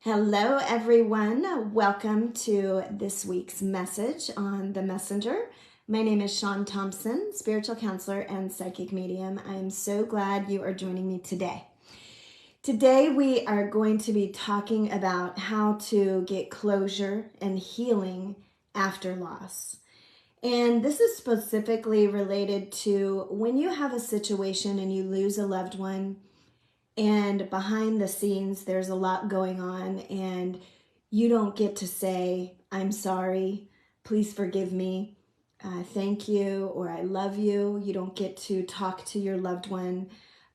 Hello, everyone. Welcome to this week's message on the Messenger. My name is Shawn Thompson, spiritual counselor and psychic medium. I am so glad you are joining me today. Today, we are going to be talking about how to get closure and healing after loss. And this is specifically related to when you have a situation and you lose a loved one, and behind the scenes, there's a lot going on, and you don't get to say, I'm sorry, please forgive me, thank you, or I love you. You don't get to talk to your loved one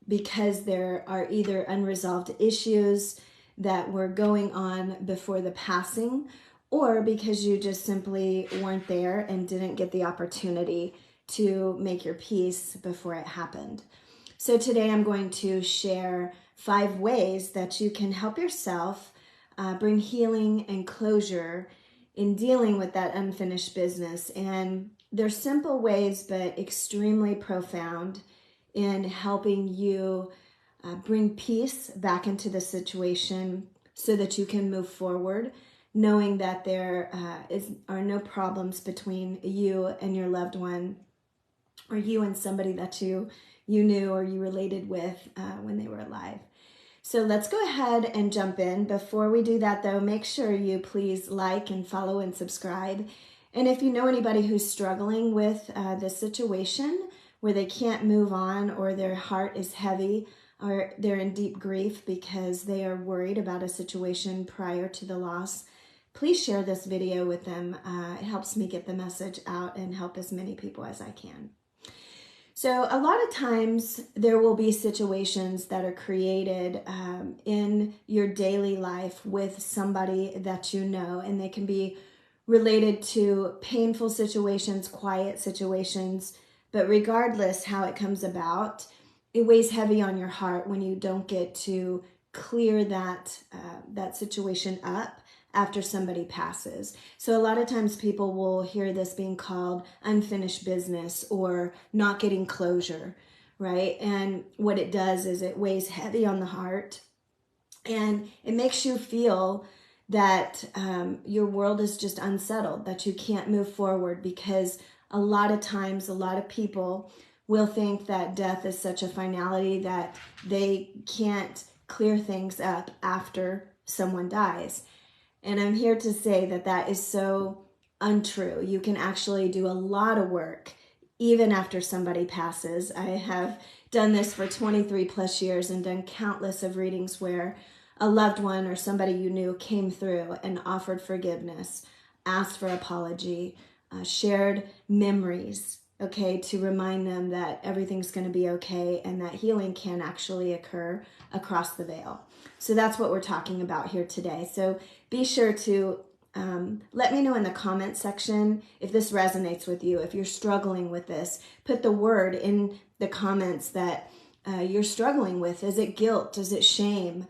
because there are either unresolved issues that were going on before the passing, or because you just simply weren't there and didn't get the opportunity to make your peace before it happened. So today I'm going to share 5 ways that you can help yourself bring healing and closure in dealing with that unfinished business. And they're simple ways, but extremely profound in helping you bring peace back into the situation so that you can move forward, knowing that there are no problems between you and your loved one, or you and somebody that you knew or you related with when they were alive. So let's go ahead and jump in. Before we do that, though, make sure you please like and follow and subscribe. And if you know anybody who's struggling with this situation where they can't move on, or their heart is heavy, or they're in deep grief because they are worried about a situation prior to the loss, please share this video with them. It helps me get the message out and help as many people as I can. So a lot of times there will be situations that are created in your daily life with somebody that you know, and they can be related to painful situations, quiet situations, but regardless how it comes about, it weighs heavy on your heart when you don't get to clear that situation up after somebody passes. So a lot of times people will hear this being called unfinished business or not getting closure, right? And what it does is it weighs heavy on the heart, and it makes you feel that your world is just unsettled, that you can't move forward, because a lot of times, a lot of people will think that death is such a finality that they can't clear things up after someone dies. And I'm here to say that that is so untrue. You can actually do a lot of work even after somebody passes. I have done this for 23 plus years and done countless of readings where a loved one or somebody you knew came through and offered forgiveness, asked for apology, shared memories, okay, to remind them that everything's going to be okay and that healing can actually occur across the veil. So that's what we're talking about here today. So be sure to let me know in the comment section if this resonates with you, if you're struggling with this. Put the word in the comments that you're struggling with. Is it guilt? Is it shame?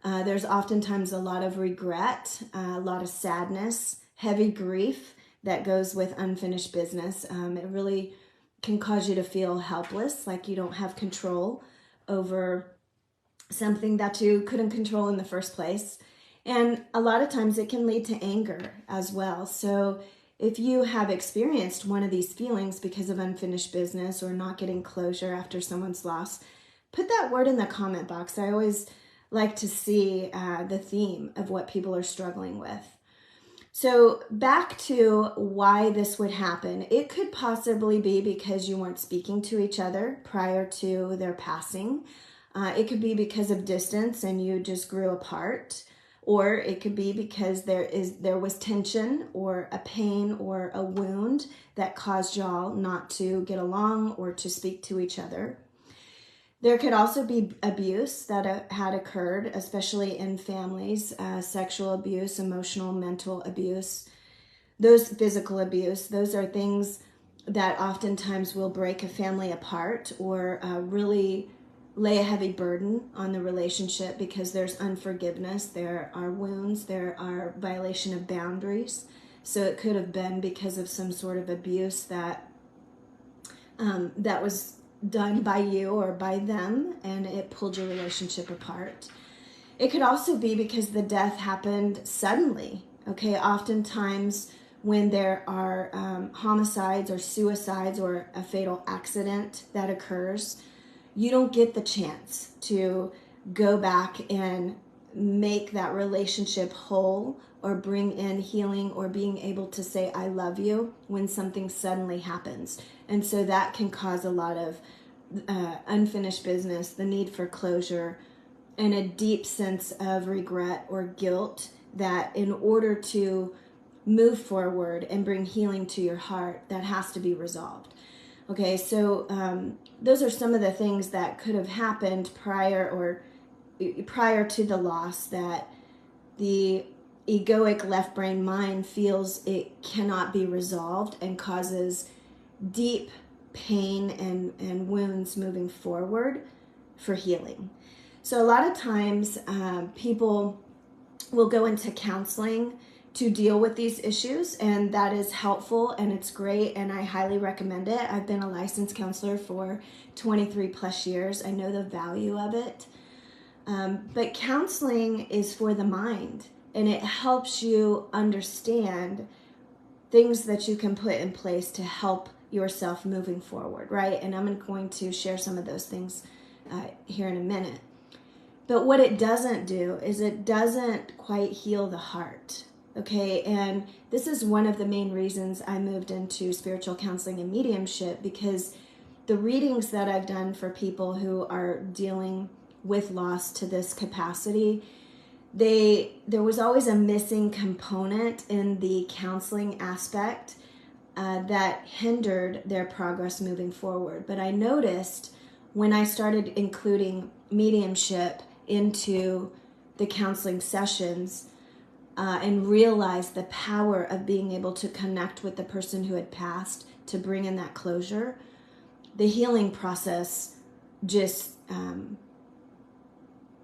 There's oftentimes a lot of regret, a lot of sadness, heavy grief that goes with unfinished business. It really can cause you to feel helpless, like you don't have control over something that you couldn't control in the first place. And a lot of times it can lead to anger as well. So if you have experienced one of these feelings because of unfinished business or not getting closure after someone's loss, put that word in the comment box. I always like to see the theme of what people are struggling with. So back to why this would happen. It could possibly be because you weren't speaking to each other prior to their passing. It could be because of distance and you just grew apart. Or it could be because there was tension or a pain or a wound that caused y'all not to get along or to speak to each other. There could also be abuse that had occurred, especially in families, sexual abuse, emotional, mental abuse, those physical abuse. Those are things that oftentimes will break a family apart or really lay a heavy burden on the relationship because there's unforgiveness, there are wounds, there are violation of boundaries. So it could have been because of some sort of abuse that was done by you or by them, and it pulled your relationship apart. It could also be because the death happened suddenly. Okay, oftentimes when there are homicides or suicides or a fatal accident that occurs, you don't get the chance to go back and make that relationship whole or bring in healing or being able to say I love you when something suddenly happens. And so that can cause a lot of unfinished business, the need for closure, and a deep sense of regret or guilt that in order to move forward and bring healing to your heart, that has to be resolved. Okay, so those are some of the things that could have happened prior to the loss that the egoic left brain mind feels it cannot be resolved and causes deep pain and wounds moving forward for healing. So a lot of times people will go into counseling to deal with these issues, and that is helpful and it's great, and I highly recommend it. I've been a licensed counselor for 23 plus years. I know the value of it. But counseling is for the mind, and it helps you understand things that you can put in place to help yourself moving forward, right? And I'm going to share some of those things here in a minute. But what it doesn't do is it doesn't quite heal the heart, okay? And this is one of the main reasons I moved into spiritual counseling and mediumship, because the readings that I've done for people who are dealing with loss to this capacity, there was always a missing component in the counseling aspect that hindered their progress moving forward. But I noticed when I started including mediumship into the counseling sessions and realized the power of being able to connect with the person who had passed to bring in that closure, the healing process just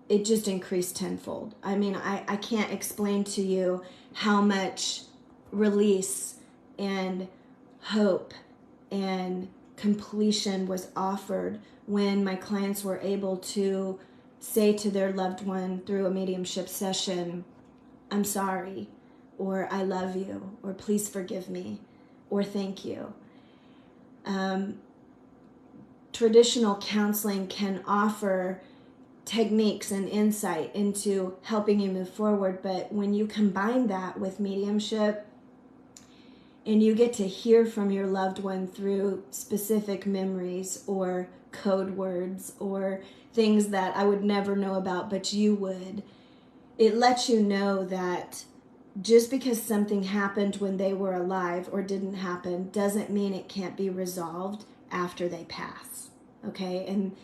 it just increased tenfold. I mean, I can't explain to you how much release and hope and completion was offered when my clients were able to say to their loved one through a mediumship session, I'm sorry, or I love you, or please forgive me, or thank you. Traditional counseling can offer techniques and insight into helping you move forward, but when you combine that with mediumship and you get to hear from your loved one through specific memories or code words or things that I would never know about, but you would, it lets you know that just because something happened when they were alive or didn't happen doesn't mean it can't be resolved after they pass. Okay? And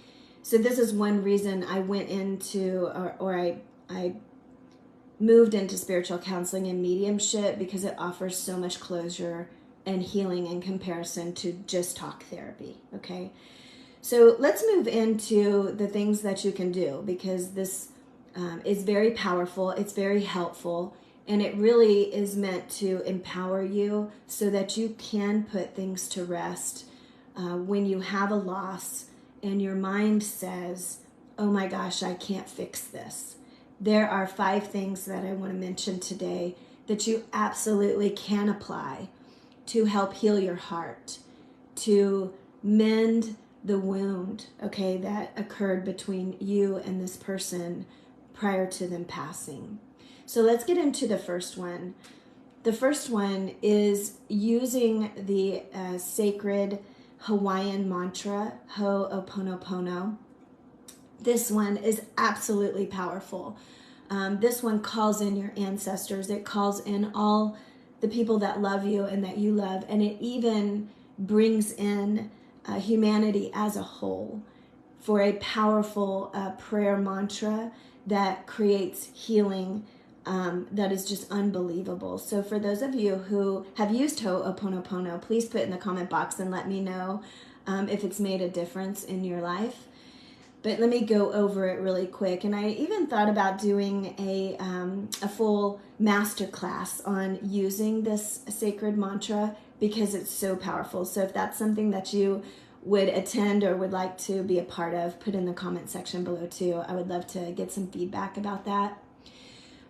so this is one reason I went into, I moved into spiritual counseling and mediumship, because it offers so much closure and healing in comparison to just talk therapy. Okay? So let's move into the things that you can do, because this is very powerful. It's very helpful. And it really is meant to empower you so that you can put things to rest when you have a loss and your mind says, oh my gosh, I can't fix this. There are 5 things that I want to mention today that you absolutely can apply to help heal your heart, to mend the wound, okay, that occurred between you and this person prior to them passing. So let's get into the first one. The first one is using the sacred Hawaiian mantra, Ho'oponopono. This one is absolutely powerful. This one calls in your ancestors. It calls in all the people that love you and that you love, and it even brings in humanity as a whole for a powerful prayer mantra that creates healing that is just unbelievable. So for those of you who have used Ho'oponopono, please put in the comment box and let me know if it's made a difference in your life. But let me go over it really quick. And I even thought about doing a full masterclass on using this sacred mantra, because it's so powerful. So if that's something that you would attend or would like to be a part of, put in the comment section below too. I would love to get some feedback about that.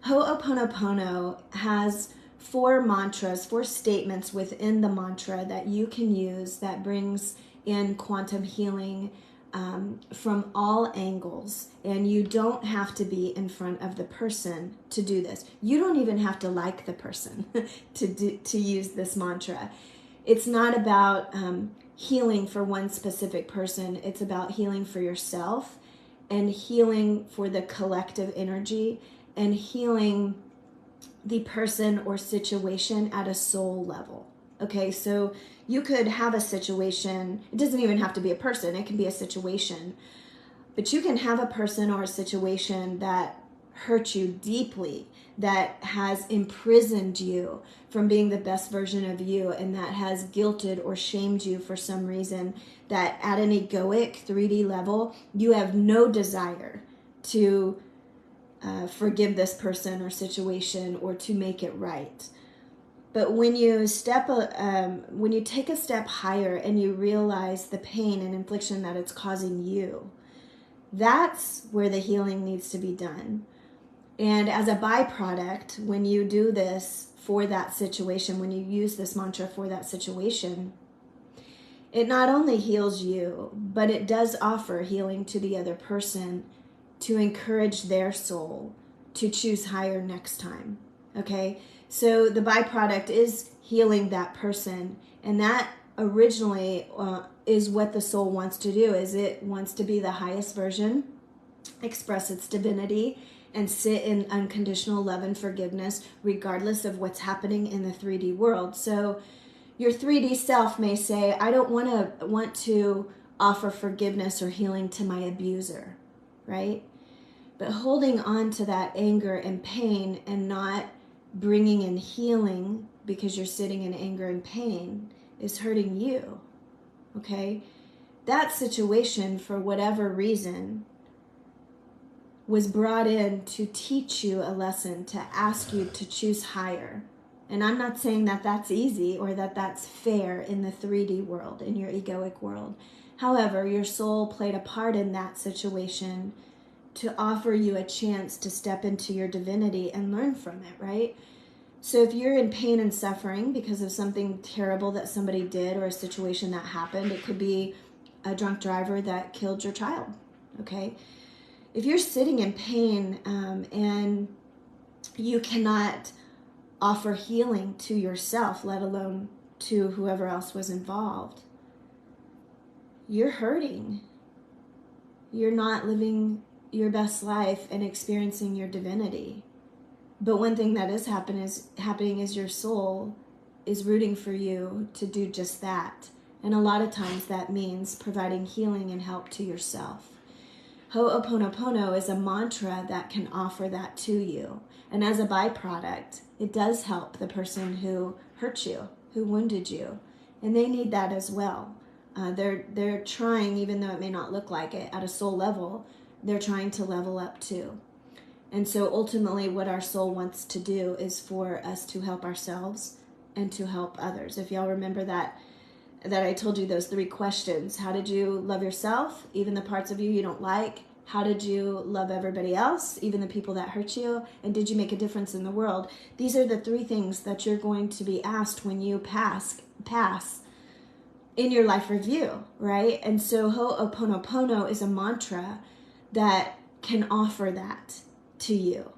Ho'oponopono has 4 mantras, 4 statements within the mantra that you can use that brings in quantum healing from all angles. And you don't have to be in front of the person to do this. You don't even have to like the person to use this mantra. It's not about healing for one specific person. It's about healing for yourself and healing for the collective energy and healing the person or situation at a soul level. Okay, so you could have a situation, it doesn't even have to be a person, it can be a situation, but you can have a person or a situation that hurt you deeply, that has imprisoned you from being the best version of you, and that has guilted or shamed you for some reason, that at an egoic 3D level, you have no desire to forgive this person or situation or to make it right. But when you take a step higher and you realize the pain and infliction that it's causing you, that's where the healing needs to be done. And as a byproduct, when you do this for that situation, when you use this mantra for that situation, it not only heals you, but it does offer healing to the other person to encourage their soul to choose higher next time. Okay? So the byproduct is healing that person, and that originally is what the soul wants to do, is it wants to be the highest version, express its divinity, and sit in unconditional love and forgiveness regardless of what's happening in the 3D world. So your 3D self may say, I don't want to offer forgiveness or healing to my abuser, right? But holding on to that anger and pain and not bringing in healing because you're sitting in anger and pain is hurting you, okay? That situation, for whatever reason, was brought in to teach you a lesson, to ask you to choose higher. And I'm not saying that that's easy or that that's fair in the 3D world, in your egoic world. However, your soul played a part in that situation to offer you a chance to step into your divinity and learn from it, right? So if you're in pain and suffering because of something terrible that somebody did or a situation that happened, it could be a drunk driver that killed your child, okay? If you're sitting in pain and you cannot offer healing to yourself, let alone to whoever else was involved, you're hurting. You're not living your best life and experiencing your divinity. But one thing that is happening is your soul is rooting for you to do just that. And a lot of times that means providing healing and help to yourself. Ho'oponopono is a mantra that can offer that to you. And as a byproduct, it does help the person who hurt you, who wounded you. And they need that as well. They're trying, even though it may not look like it, at a soul level, they're trying to level up too. And so ultimately what our soul wants to do is for us to help ourselves and to help others. If y'all remember that I told you those 3 questions. How did you love yourself, even the parts of you don't like? How did you love everybody else, even the people that hurt you? And did you make a difference in the world? These are the 3 things that you're going to be asked when you pass in your life review, right? And so Ho'oponopono is a mantra that can offer that to you.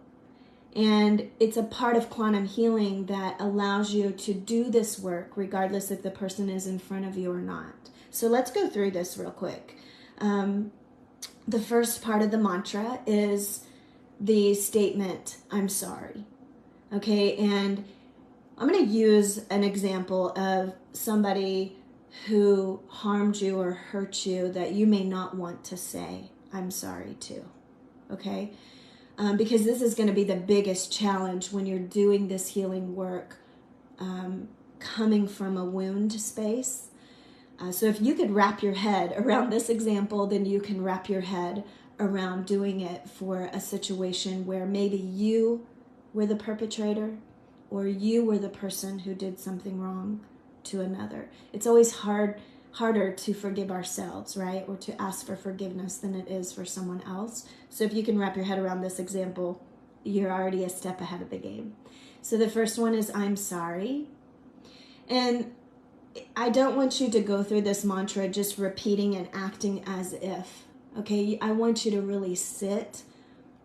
And it's a part of quantum healing that allows you to do this work regardless if the person is in front of you or not. So let's go through this real quick. The first part of the mantra is the statement, I'm sorry. Okay, and I'm going to use an example of somebody who harmed you or hurt you that you may not want to say, I'm sorry to. Okay? Because this is going to be the biggest challenge when you're doing this healing work, coming from a wound space. So if you could wrap your head around this example, then you can wrap your head around doing it for a situation where maybe you were the perpetrator or you were the person who did something wrong to another. It's always hard harder to forgive ourselves, right? Or to ask for forgiveness than it is for someone else. So if you can wrap your head around this example, you're already a step ahead of the game. So the first one is, I'm sorry. And I don't want you to go through this mantra just repeating and acting as if, okay? I want you to really sit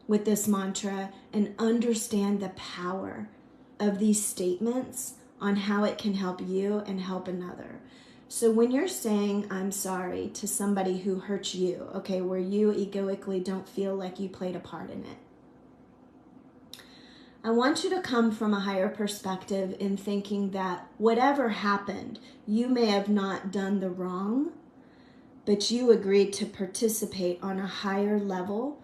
with this mantra and understand the power of these statements on how it can help you and help another. So when you're saying I'm sorry to somebody who hurt you, okay, where you egoically don't feel like you played a part in it, I want you to come from a higher perspective in thinking that whatever happened, you may have not done the wrong, but you agreed to participate on a higher level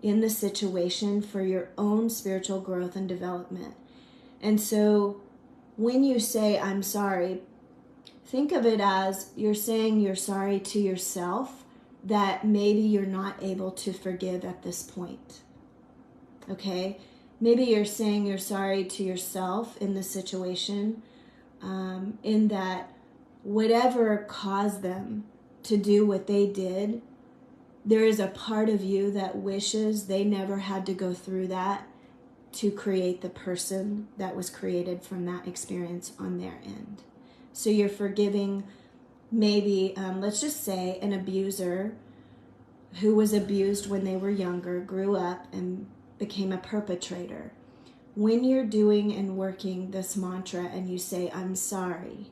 in the situation for your own spiritual growth and development. And so when you say I'm sorry, think of it as you're saying you're sorry to yourself that maybe you're not able to forgive at this point. Okay? Maybe you're saying you're sorry to yourself in this situation, in that whatever caused them to do what they did, there is a part of you that wishes they never had to go through that to create the person that was created from that experience on their end. So you're forgiving maybe, let's just say, an abuser who was abused when they were younger, grew up and became a perpetrator. When you're doing and working this mantra and you say, I'm sorry,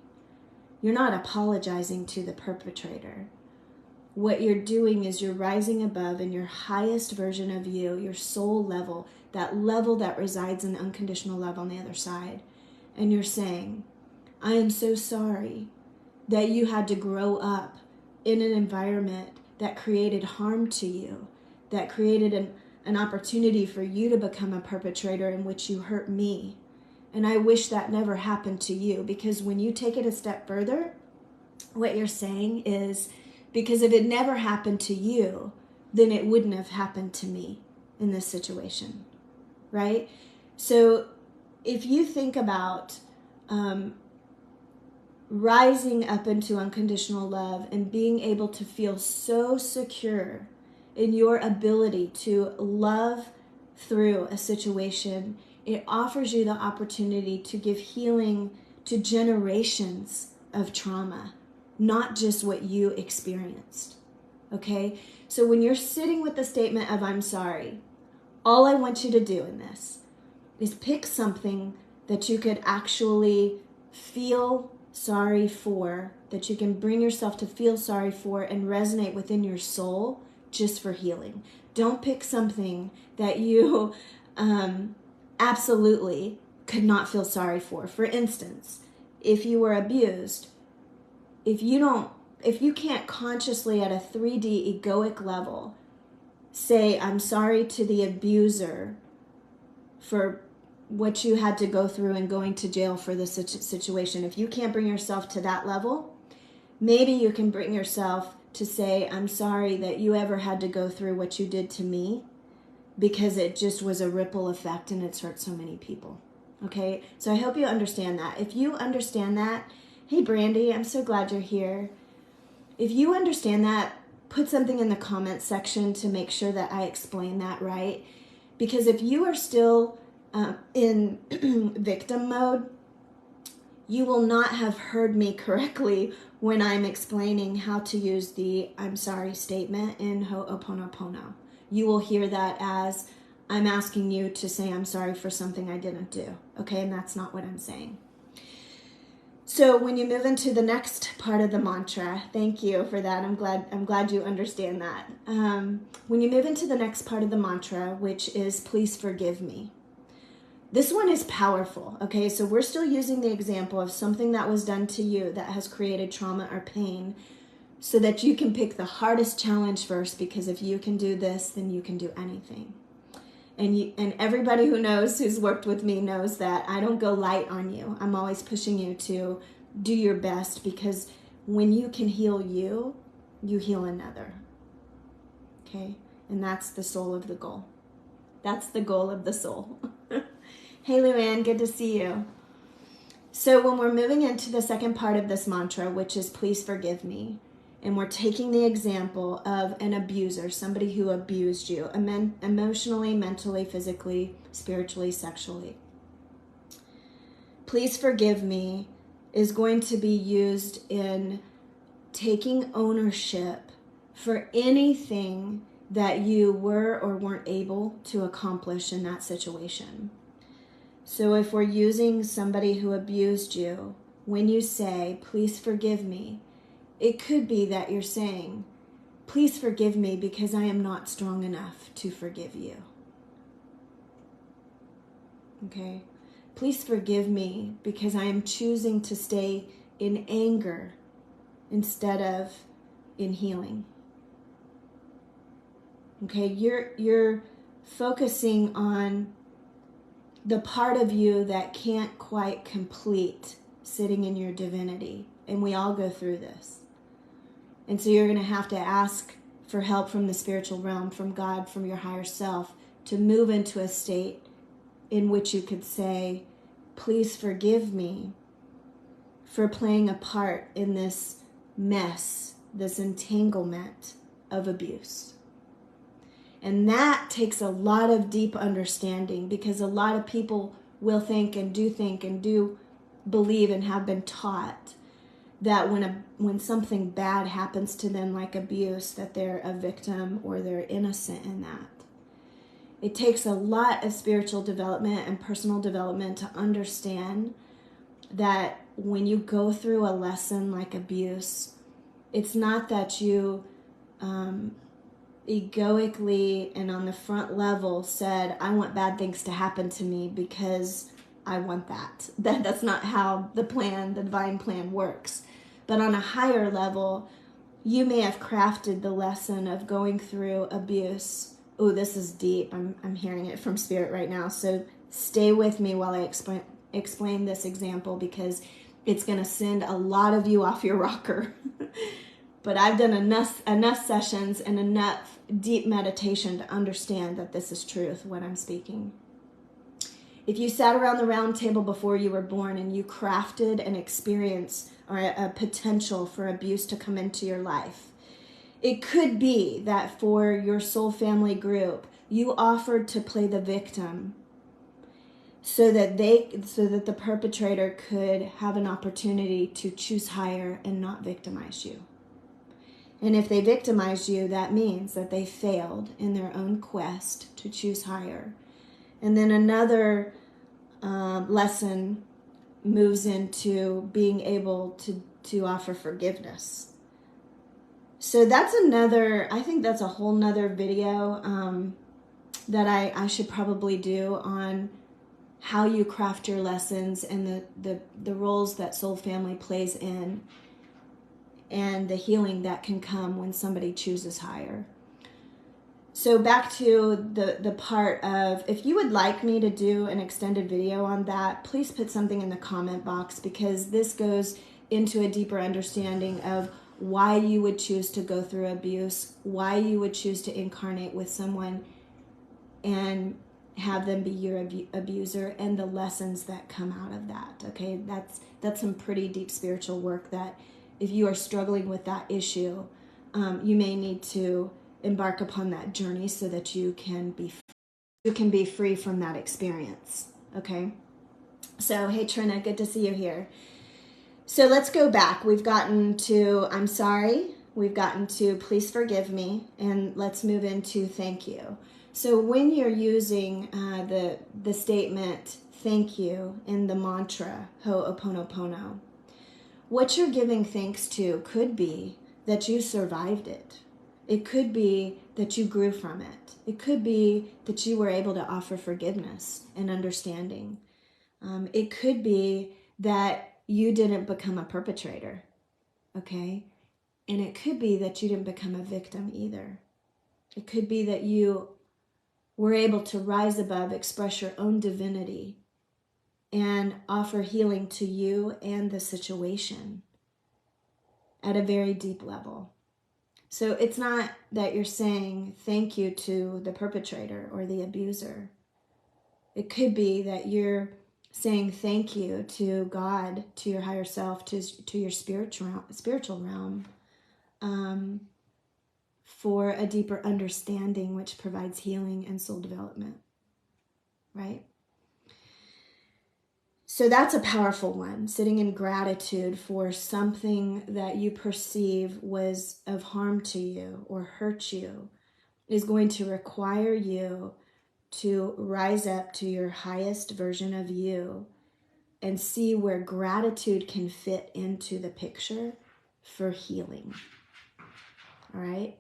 you're not apologizing to the perpetrator. What you're doing is you're rising above in your highest version of you, your soul level that resides in the unconditional love on the other side. And you're saying, I am so sorry that you had to grow up in an environment that created harm to you, that created an opportunity for you to become a perpetrator in which you hurt me. And I wish that never happened to you, because when you take it a step further, what you're saying is, because if it never happened to you, then it wouldn't have happened to me in this situation, right? So if you think about rising up into unconditional love and being able to feel so secure in your ability to love through a situation, it offers you the opportunity to give healing to generations of trauma, not just what you experienced, okay? So when you're sitting with the statement of I'm sorry, all I want you to do in this is pick something that you could actually feel sorry for, that you can bring yourself to feel sorry for and resonate within your soul just for healing. Don't pick something that you absolutely could not feel sorry for. For instance, if you were abused, if you can't consciously at a 3D egoic level say, I'm sorry to the abuser for what you had to go through and going to jail for this situation, if you can't bring yourself to that level, maybe you can bring yourself to say, I'm sorry that you ever had to go through what you did to me, because it just was a ripple effect and it's hurt so many people. Okay? So I hope you understand that. If you understand that, hey Brandy, I'm so glad you're here. If you understand that, put something in the comments section to make sure that I explain that right. Because if you are still in victim mode, you will not have heard me correctly when I'm explaining how to use the I'm sorry statement in Ho'oponopono. You will hear that as I'm asking you to say I'm sorry for something I didn't do. Okay, and that's not what I'm saying. So when you move into the next part of the mantra, thank you for that. I'm glad you understand that. When you move into the next part of the mantra, which is please forgive me. This one is powerful, okay? So we're still using the example of something that was done to you that has created trauma or pain, so that you can pick the hardest challenge first, because if you can do this, then you can do anything. And everybody who knows, who's worked with me, knows that I don't go light on you. I'm always pushing you to do your best, because when you can heal you, you heal another, okay? And that's the soul of the goal. That's the goal of the soul. Hey, Luann, good to see you. So when we're moving into the second part of this mantra, which is please forgive me, and we're taking the example of an abuser, somebody who abused you emotionally, mentally, physically, spiritually, sexually. Please forgive me is going to be used in taking ownership for anything that you were or weren't able to accomplish in that situation. So if we're using somebody who abused you, when you say, please forgive me, it could be that you're saying, please forgive me because I am not strong enough to forgive you. Okay? Please forgive me because I am choosing to stay in anger instead of in healing. Okay? You're focusing on the part of you that can't quite complete sitting in your divinity. And we all go through this. And so you're going to have to ask for help from the spiritual realm, from God, from your higher self, to move into a state in which you could say, please forgive me for playing a part in this mess, this entanglement of abuse. And that takes a lot of deep understanding, because a lot of people will think and do believe and have been taught that when something bad happens to them, like abuse, that they're a victim or they're innocent in that. It takes a lot of spiritual development and personal development to understand that when you go through a lesson like abuse, it's not that you egoically and on the front level said, I want bad things to happen to me because I want that. That's not how the divine plan works. But on a higher level, you may have crafted the lesson of going through abuse. Oh, this is deep. I'm hearing it from Spirit right now. So stay with me while I explain this example, because it's going to send a lot of you off your rocker. But I've done enough sessions and enough deep meditation to understand that this is truth, what I'm speaking. If you sat around the round table before you were born and you crafted an experience or a potential for abuse to come into your life, it could be that for your soul family group, you offered to play the victim so that the perpetrator could have an opportunity to choose higher and not victimize you. And if they victimize you, that means that they failed in their own quest to choose higher. And then another lesson moves into being able to offer forgiveness. So I think that's a whole nother video that I should probably do on how you craft your lessons and the roles that soul family plays in, and the healing that can come when somebody chooses higher. So back to the part of, if you would like me to do an extended video on that, please put something in the comment box, because this goes into a deeper understanding of why you would choose to go through abuse, why you would choose to incarnate with someone and have them be your abuser, and the lessons that come out of that. Okay, that's some pretty deep spiritual work that if you are struggling with that issue, you may need to embark upon that journey so that you can be free from that experience. Okay, so hey Trina, good to see you here. So let's go back. We've gotten to I'm sorry, we've gotten to please forgive me, and let's move into thank you. So when you're using the statement thank you in the mantra Ho'oponopono, what you're giving thanks to could be that you survived it. It could be that you grew from it. It could be that you were able to offer forgiveness and understanding. It could be that you didn't become a perpetrator, okay? And it could be that you didn't become a victim either. It could be that you were able to rise above, express your own divinity, and offer healing to you and the situation at a very deep level. So it's not that you're saying thank you to the perpetrator or the abuser. It could be that you're saying thank you to God, to your higher self, to your spiritual realm, for a deeper understanding, which provides healing and soul development, right? So that's a powerful one, sitting in gratitude for something that you perceive was of harm to you or hurt you is going to require you to rise up to your highest version of you and see where gratitude can fit into the picture for healing. All right?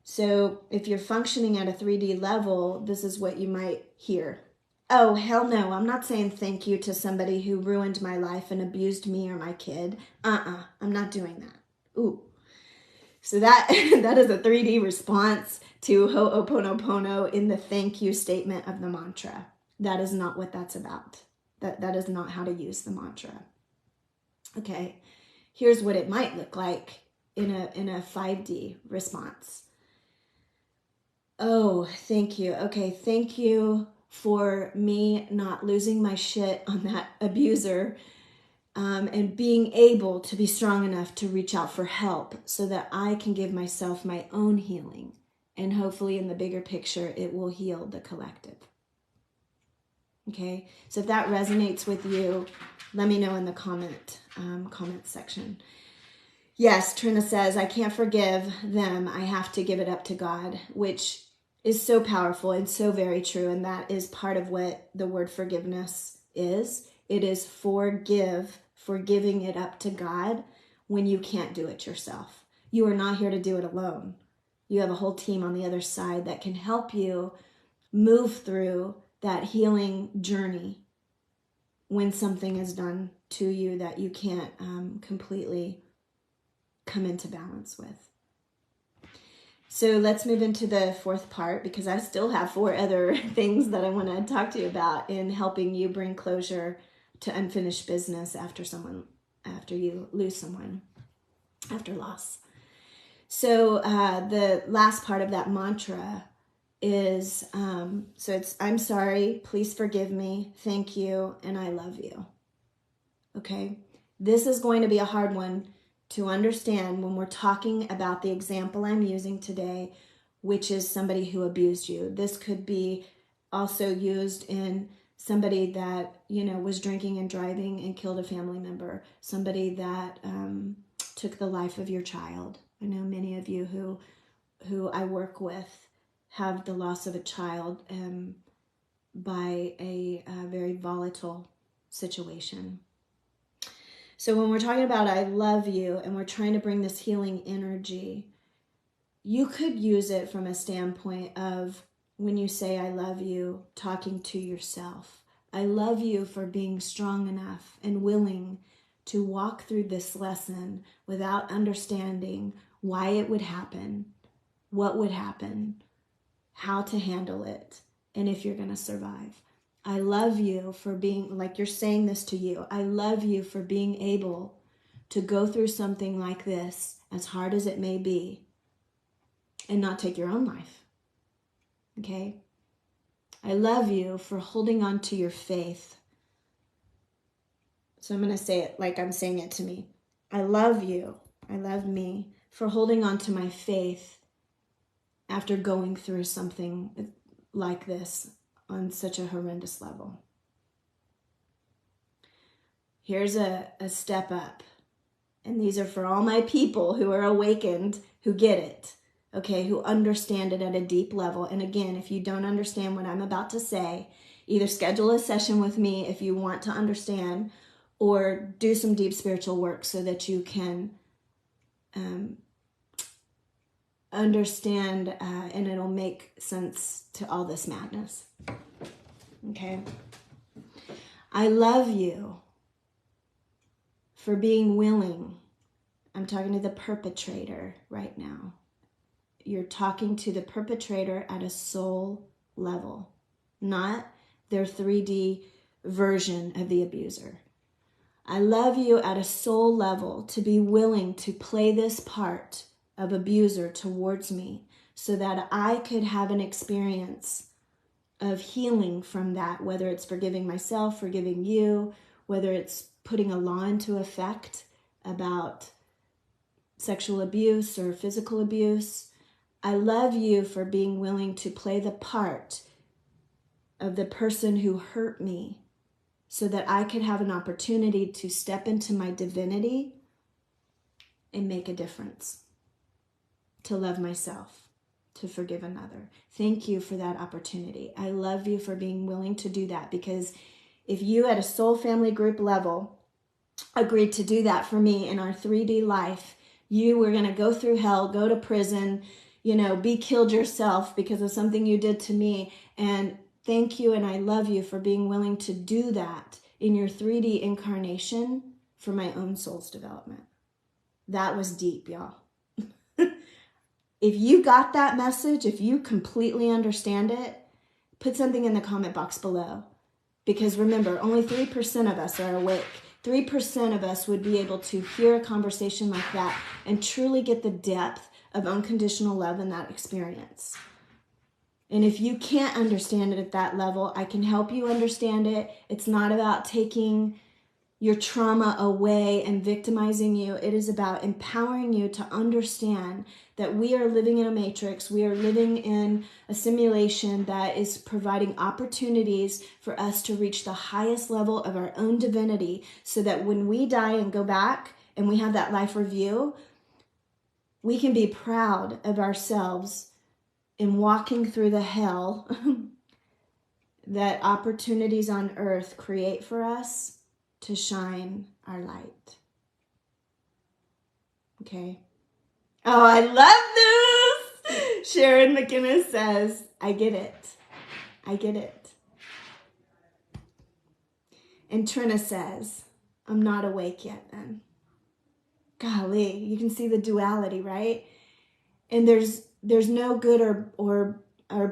So if you're functioning at a 3D level, this is what you might hear. Oh, hell no, I'm not saying thank you to somebody who ruined my life and abused me or my kid. I'm not doing that. Ooh. So that is a 3D response to Ho'oponopono in the thank you statement of the mantra. That is not what that's about. That is not how to use the mantra. Okay, here's what it might look like in a 5D response. Oh, thank you. Okay, thank you for me not losing my shit on that abuser, and being able to be strong enough to reach out for help so that I can give myself my own healing. And hopefully in the bigger picture, it will heal the collective. Okay, so if that resonates with you, let me know in the comment section. Yes, Trina says, I can't forgive them. I have to give it up to God, which is so powerful and so very true. And that is part of what the word forgiveness is. It is forgiving it up to God when you can't do it yourself. You are not here to do it alone. You have a whole team on the other side that can help you move through that healing journey when something is done to you that you can't completely come into balance with. So let's move into the fourth part, because I still have 4 other things that I want to talk to you about in helping you bring closure to unfinished business after you lose someone, after loss. So the last part of that mantra is, so it's, I'm sorry, please forgive me, thank you, and I love you. Okay? This is going to be a hard one to understand when we're talking about the example I'm using today, which is somebody who abused you. This could be also used in somebody that, was drinking and driving and killed a family member, somebody that took the life of your child. I know many of you who I work with have the loss of a child by a very volatile situation. So when we're talking about I love you and we're trying to bring this healing energy, you could use it from a standpoint of when you say I love you, talking to yourself. I love you for being strong enough and willing to walk through this lesson without understanding why it would happen, what would happen, how to handle it, and if you're going to survive. I love you for being, like you're saying this to you, I love you for being able to go through something like this, as hard as it may be, and not take your own life. Okay? I love you for holding on to your faith. So I'm going to say it like I'm saying it to me. I love you, I love me for holding on to my faith after going through something like this on such a horrendous level. Here's a step up. And these are for all my people who are awakened, who get it, okay, who understand it at a deep level. And again, if you don't understand what I'm about to say, either schedule a session with me if you want to understand, or do some deep spiritual work so that you can understand and it'll make sense to all this madness. Okay? I love you for being willing. I'm talking to the perpetrator right now. You're talking to the perpetrator at a soul level, not their 3D version of the abuser. I love you at a soul level to be willing to play this part of abuser towards me so that I could have an experience of healing from that, whether it's forgiving myself, forgiving you, whether it's putting a law into effect about sexual abuse or physical abuse. I love you for being willing to play the part of the person who hurt me so that I could have an opportunity to step into my divinity and make a difference, to love myself, to forgive another. Thank you for that opportunity. I love you for being willing to do that, because if you at a soul family group level agreed to do that for me in our 3D life, you were going to go through hell, go to prison, be killed yourself because of something you did to me. And thank you, and I love you for being willing to do that in your 3D incarnation for my own soul's development. That was deep, y'all. If you got that message, if you completely understand it, put something in the comment box below. Because remember, only 3% of us are awake. 3% of us would be able to hear a conversation like that and truly get the depth of unconditional love in that experience. And if you can't understand it at that level, I can help you understand it. It's not about taking your trauma away and victimizing you. It is about empowering you to understand that we are living in a matrix. We are living in a simulation that is providing opportunities for us to reach the highest level of our own divinity, so that when we die and go back and we have that life review, we can be proud of ourselves in walking through the hell that opportunities on earth create for us to shine our light. Okay. Oh, I love this. Sharon McInnes says, I get it. I get it. And Trina says, I'm not awake yet then. Golly, you can see the duality, right? And there's no good or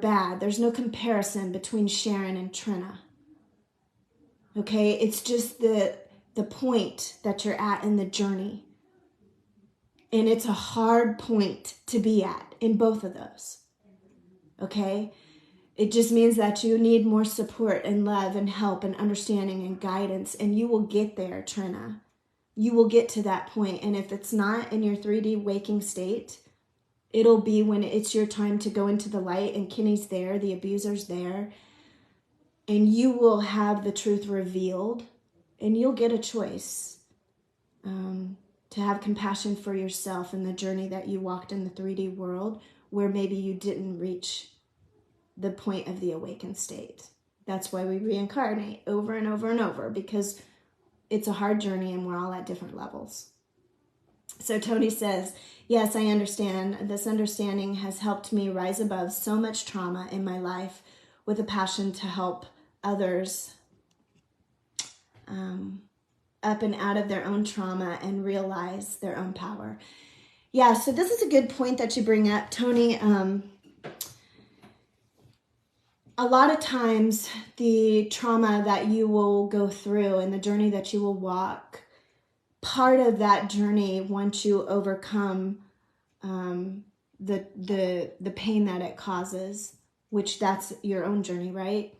bad. There's no comparison between Sharon and Trina. Okay, it's just the point that you're at in the journey. And it's a hard point to be at in both of those. Okay? It just means that you need more support and love and help and understanding and guidance. And you will get there, Trina. You will get to that point. And if it's not in your 3D waking state, it'll be when it's your time to go into the light and Kenny's there, the abuser's there. And you will have the truth revealed, and you'll get a choice to have compassion for yourself in the journey that you walked in the 3D world, where maybe you didn't reach the point of the awakened state. That's why we reincarnate over and over and over, because it's a hard journey and we're all at different levels. So Tony says, yes, I understand. This understanding has helped me rise above so much trauma in my life with a passion to help others up and out of their own trauma and realize their own power. Yeah, so this is a good point that you bring up, Tony. A lot of times the trauma that you will go through and the journey that you will walk, part of that journey, once you overcome the pain that it causes, which that's your own journey, right?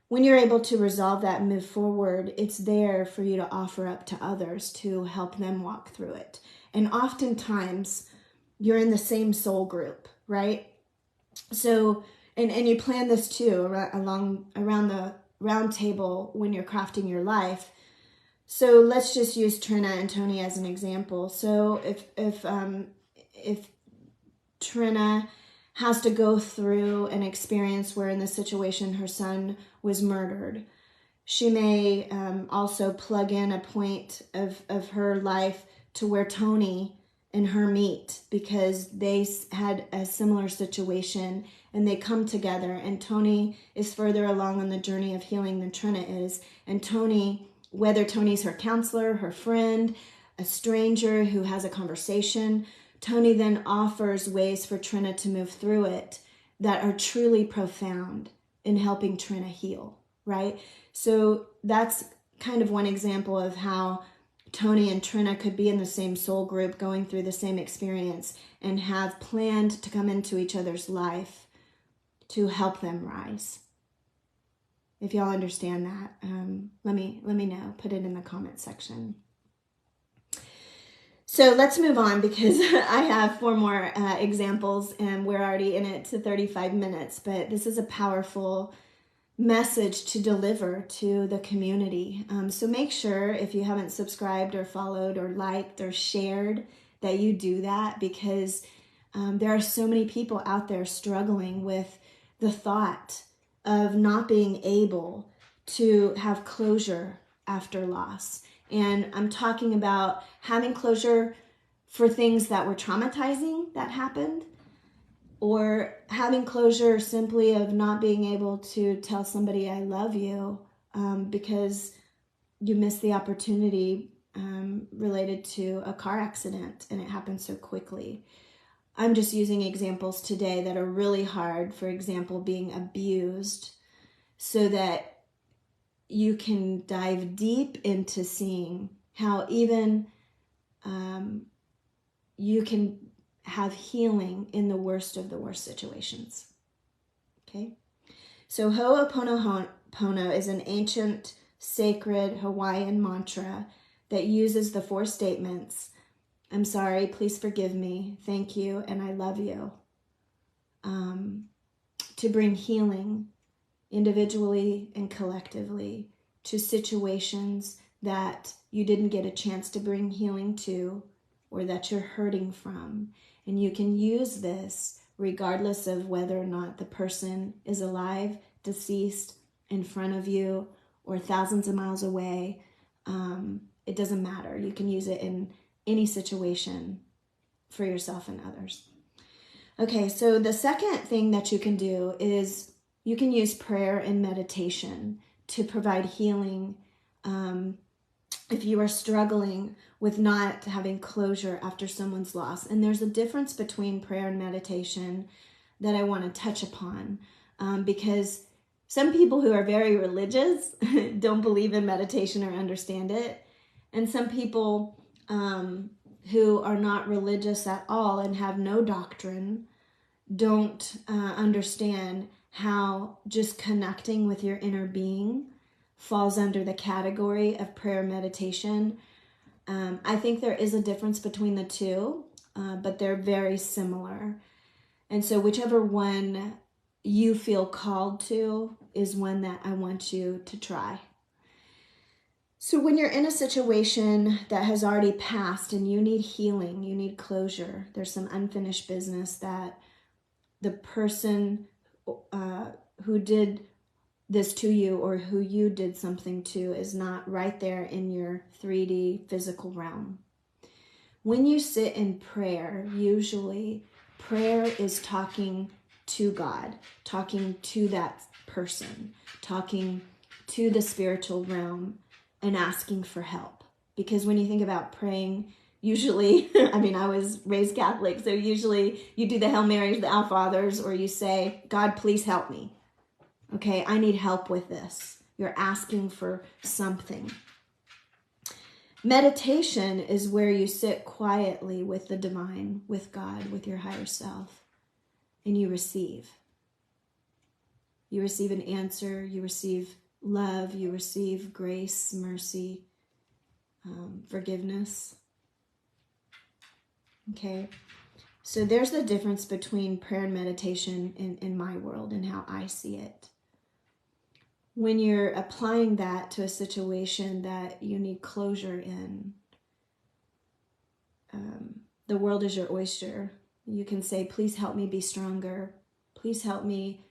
When you're able to resolve that and move forward, it's there for you to offer up to others to help them walk through it. And oftentimes you're in the same soul group, right? So, and you plan this too around the round table when you're crafting your life. So let's just use Trina and Tony as an example. So if Trina has to go through an experience where in this situation her son was murdered, she may also plug in a point of her life to where Tony and her meet, because they had a similar situation and they come together, and Tony is further along on the journey of healing than Trina is. And Tony, whether Tony's her counselor, her friend, a stranger who has a conversation, Tony then offers ways for Trina to move through it that are truly profound in helping Trina heal, right? So that's kind of one example of how Tony and Trina could be in the same soul group going through the same experience and have planned to come into each other's life to help them rise. If y'all understand that, let me know. Put it in the comment section. So let's move on, because I have 4 more examples and we're already in it to 35 minutes, but this is a powerful message to deliver to the community. So make sure, if you haven't subscribed or followed or liked or shared, that you do that, because there are so many people out there struggling with the thought of not being able to have closure after loss. And I'm talking about having closure for things that were traumatizing that happened, or having closure simply of not being able to tell somebody I love you because you missed the opportunity related to a car accident and it happened so quickly. I'm just using examples today that are really hard. For example, being abused, so that you can dive deep into seeing how even you can have healing in the worst of the worst situations. Okay? So Ho'oponopono is an ancient, sacred Hawaiian mantra that uses the 4 statements: I'm sorry, please forgive me, thank you, and I love you, to bring healing individually and collectively to situations that you didn't get a chance to bring healing to, or that you're hurting from. And you can use this regardless of whether or not the person is alive, deceased, in front of you, or thousands of miles away. It doesn't matter. You can use it in any situation for yourself and others. Okay, so the second thing that you can do is you can use prayer and meditation to provide healing if you are struggling with not having closure after someone's loss. And there's a difference between prayer and meditation that I want to touch upon, because some people who are very religious don't believe in meditation or understand it. And some people who are not religious at all and have no doctrine don't understand how just connecting with your inner being falls under the category of prayer meditation. I think there is a difference between the two, but they're very similar. And so whichever one you feel called to is one that I want you to try. So when you're in a situation that has already passed and you need healing, you need closure, there's some unfinished business that the person who did this to you or who you did something to is not right there in your 3D physical realm. When you sit in prayer, usually prayer is talking to God, talking to that person, talking to the spiritual realm and asking for help. Because when you think about praying, usually, I was raised Catholic, so usually you do the Hail Marys, the Our Fathers, or you say, God, please help me. Okay, I need help with this. You're asking for something. Meditation is where you sit quietly with the divine, with God, with your higher self, and you receive. You receive an answer, you receive love, you receive grace, mercy, forgiveness. Okay, so there's the difference between prayer and meditation in my world and how I see it. When you're applying that to a situation that you need closure in, the world is your oyster. You can say, please help me be stronger. Please help me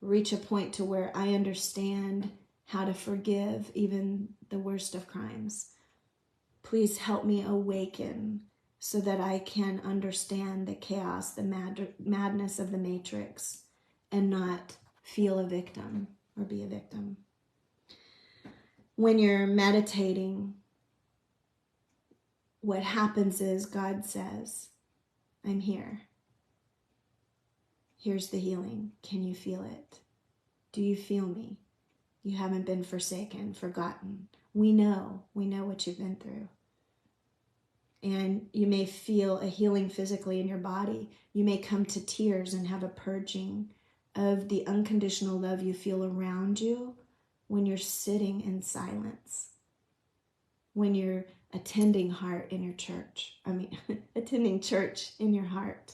reach a point to where I understand how to forgive even the worst of crimes. Please help me awaken so that I can understand the chaos, the madness of the matrix, and not feel a victim or be a victim. When you're meditating, what happens is God says, I'm here. Here's the healing. Can you feel it? Do you feel me? You haven't been forsaken, forgotten. We know what you've been through. And you may feel a healing physically in your body. You may come to tears and have a purging of the unconditional love you feel around you, when you're sitting in silence, when you're attending heart in your church. Attending church in your heart.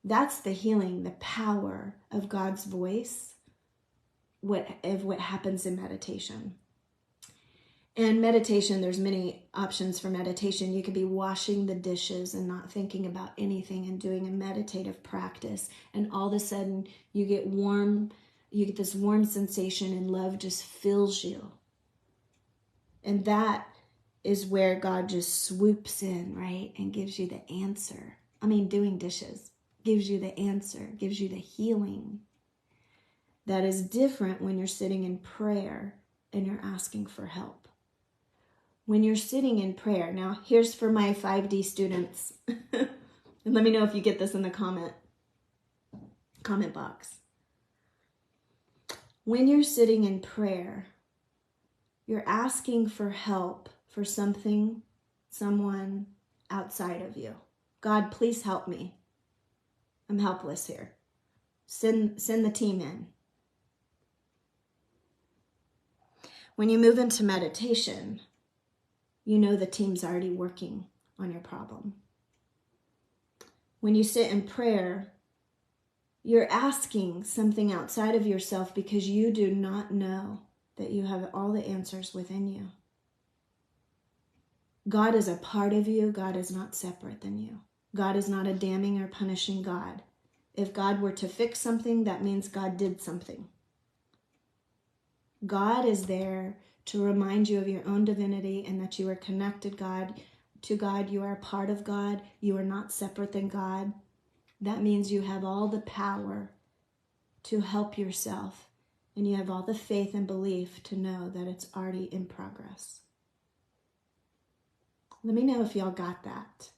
That's the healing, the power of God's voice, what happens in meditation. And meditation, there's many options for meditation. You could be washing the dishes and not thinking about anything and doing a meditative practice. And all of a sudden you get warm, you get this warm sensation and love just fills you. And that is where God just swoops in, right? And gives you the answer. Doing dishes gives you the answer, gives you the healing. That is different when you're sitting in prayer and you're asking for help. When you're sitting in prayer, now here's for my 5D students. And let me know if you get this in the comment box. When you're sitting in prayer, you're asking for help for something, someone outside of you. God, please help me. I'm helpless here. Send the team in. When you move into meditation, you know the team's already working on your problem. When you sit in prayer, you're asking something outside of yourself because you do not know that you have all the answers within you. God is a part of you. God is not separate than you. God is not a damning or punishing God. If God were to fix something, that means God did something. God is there to remind you of your own divinity and that you are connected to God. You are a part of God. You are not separate than God. That means you have all the power to help yourself, and you have all the faith and belief to know that it's already in progress. Let me know if y'all got that.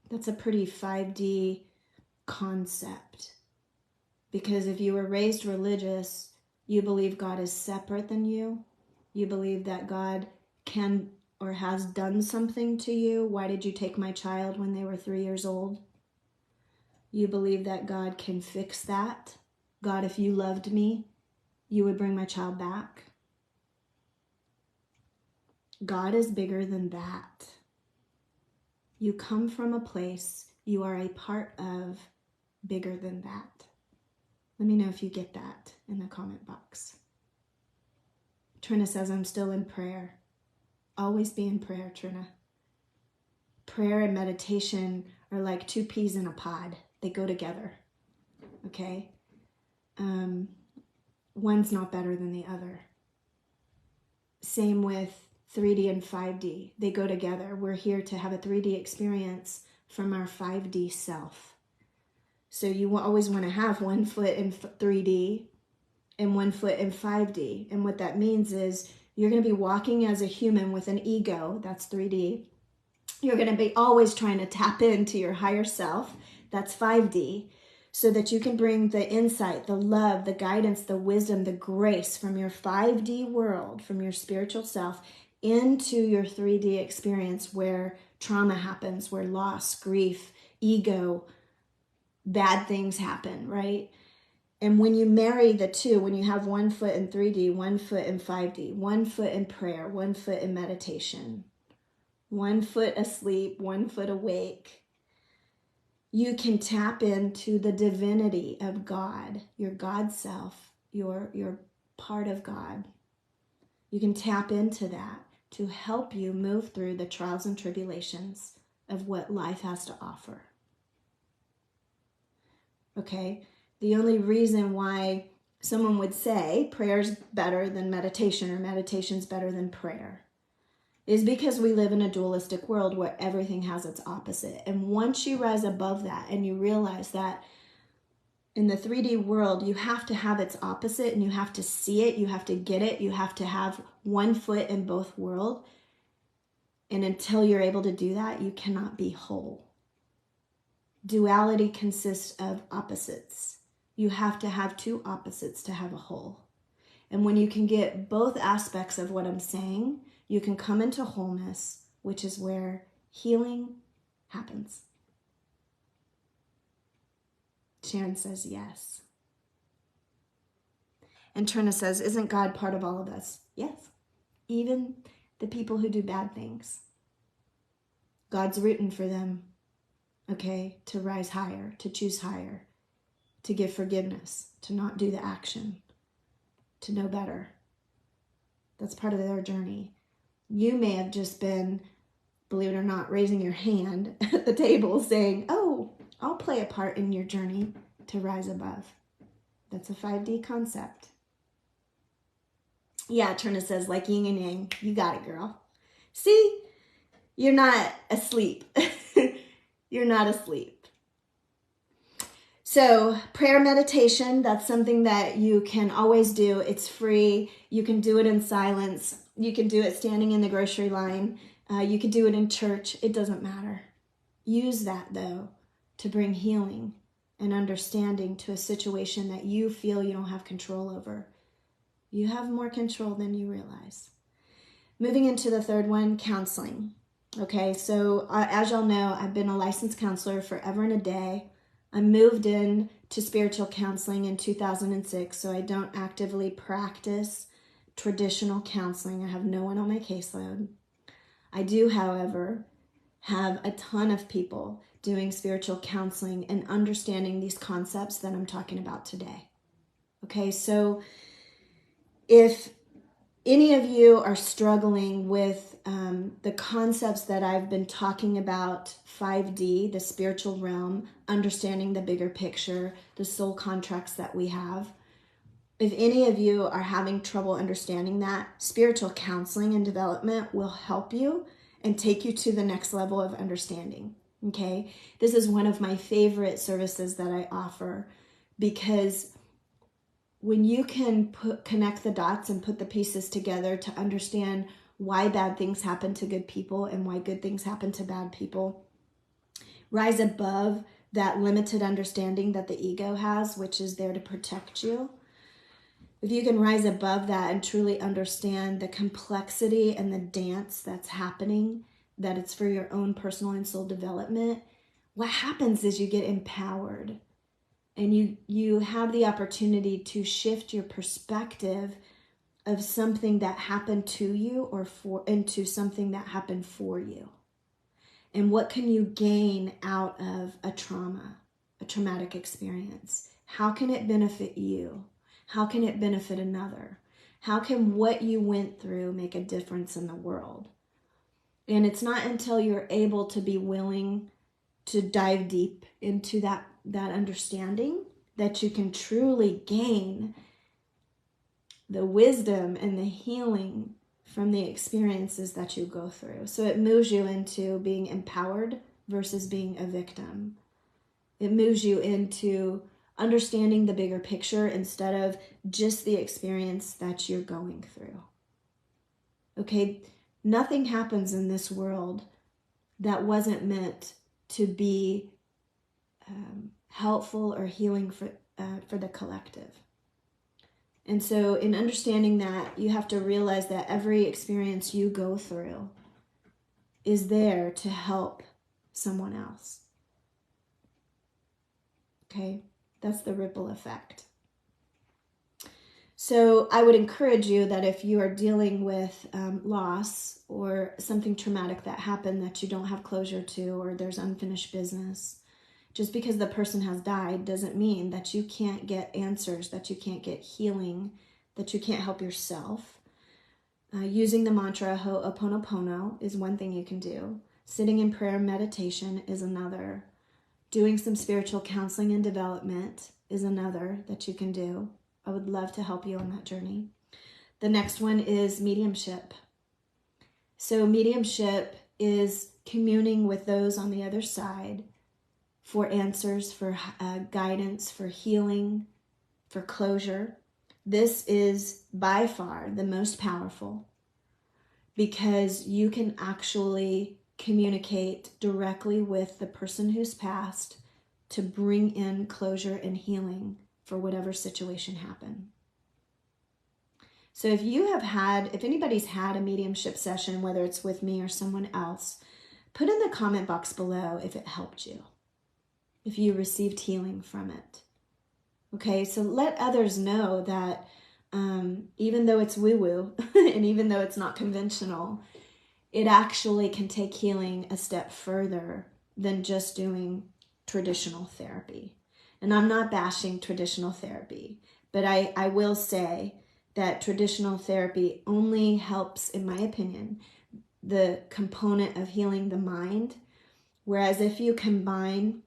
That's a pretty 5D concept. Because if you were raised religious, you believe God is separate than you. You believe that God can or has done something to you. Why did you take my child when they were 3 years old? You believe that God can fix that. God, if you loved me, you would bring my child back. God is bigger than that. You come from a place you are a part of bigger than that. Let me know if you get that in the comment box. Trina says, I'm still in prayer. Always be in prayer, Trina. Prayer and meditation are like two peas in a pod. They go together, okay? One's not better than the other. Same with 3D and 5D. They go together. We're here to have a 3D experience from our 5D self. So you always want to have 1 foot in 3D and 1 foot in 5D. And what that means is you're going to be walking as a human with an ego. That's 3D. You're going to be always trying to tap into your higher self. That's 5D. So that you can bring the insight, the love, the guidance, the wisdom, the grace from your 5D world, from your spiritual self, into your 3D experience where trauma happens, where loss, grief, ego, bad things happen, right? And when you marry the two, when you have 1 foot in 3D, 1 foot in 5D, 1 foot in prayer, 1 foot in meditation, 1 foot asleep, 1 foot awake, you can tap into the divinity of God, your God self, your part of God. You can tap into that to help you move through the trials and tribulations of what life has to offer. Okay? The only reason why someone would say prayer's better than meditation or meditation's better than prayer is because we live in a dualistic world where everything has its opposite. And once you rise above that and you realize that in the 3D world, you have to have its opposite and you have to see it, you have to get it, you have to have 1 foot in both worlds. And until you're able to do that, you cannot be whole. Duality consists of opposites. You have to have two opposites to have a whole. And when you can get both aspects of what I'm saying, you can come into wholeness, which is where healing happens. Sharon says yes. And Trina says, isn't God part of all of us? Yes. Even the people who do bad things. God's rooting for them, okay, to rise higher, to choose higher, to give forgiveness, to not do the action, to know better. That's part of their journey. You may have just been, believe it or not, raising your hand at the table saying, oh, I'll play a part in your journey to rise above. That's a 5D concept. Yeah, Trina says, like yin and yang. You got it, girl. See, you're not asleep. You're not asleep. So prayer meditation, that's something that you can always do. It's free. You can do it in silence. You can do it standing in the grocery line. You can do it in church. It doesn't matter. Use that, though, to bring healing and understanding to a situation that you feel you don't have control over. You have more control than you realize. Moving into the third one, counseling. Okay, so as y'all know, I've been a licensed counselor forever and a day. I moved in to spiritual counseling in 2006, so I don't actively practice traditional counseling. I have no one on my caseload. I do, however, have a ton of people doing spiritual counseling and understanding these concepts that I'm talking about today. Okay, so if any of you are struggling with the concepts that I've been talking about, 5D, the spiritual realm, understanding the bigger picture, the soul contracts that we have, if any of you are having trouble understanding that, spiritual counseling and development will help you and take you to the next level of understanding. Okay, this is one of my favorite services that I offer, because when you can connect the dots and put the pieces together to understand why bad things happen to good people and why good things happen to bad people, rise above that limited understanding that the ego has, which is there to protect you. If you can rise above that and truly understand the complexity and the dance that's happening, that it's for your own personal and soul development, what happens is you get empowered. And you have the opportunity to shift your perspective of something that happened to you into something that happened for you. And what can you gain out of a traumatic experience? How can it benefit you? How can it benefit another? How can what you went through make a difference in the world? And it's not until you're able to be willing to dive deep into that understanding that you can truly gain the wisdom and the healing from the experiences that you go through. So it moves you into being empowered versus being a victim. It moves you into understanding the bigger picture instead of just the experience that you're going through. Okay, nothing happens in this world that wasn't meant to be helpful or healing for the collective. And so in understanding that, you have to realize that every experience you go through is there to help someone else. Okay, that's the ripple effect. So I would encourage you that if you are dealing with loss or something traumatic that happened that you don't have closure to, or there's unfinished business, just because the person has died doesn't mean that you can't get answers, that you can't get healing, that you can't help yourself. Using the mantra Ho'oponopono is one thing you can do. Sitting in prayer and meditation is another. Doing some spiritual counseling and development is another that you can do. I would love to help you on that journey. The next one is mediumship. So mediumship is communing with those on the other side for answers, for guidance, for healing, for closure. This is by far the most powerful because you can actually communicate directly with the person who's passed to bring in closure and healing for whatever situation happened. So if anybody's had a mediumship session, whether it's with me or someone else, put in the comment box below if it helped you, if you received healing from it. Okay, so let others know that even though it's woo-woo and even though it's not conventional, it actually can take healing a step further than just doing traditional therapy. And I'm not bashing traditional therapy, but I will say that traditional therapy only helps, in my opinion, the component of healing the mind. Whereas if you combine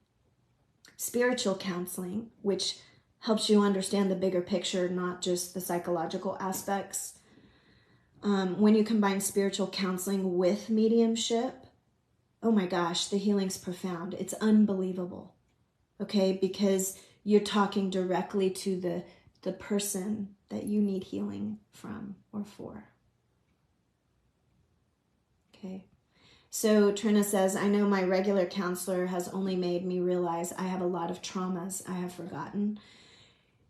spiritual counseling, which helps you understand the bigger picture, not just the psychological aspects, when you combine spiritual counseling with mediumship, oh my gosh, the healing's profound. It's unbelievable. Okay, because you're talking directly to the person that you need healing from or for. Okay. So Trina says, I know my regular counselor has only made me realize I have a lot of traumas I have forgotten.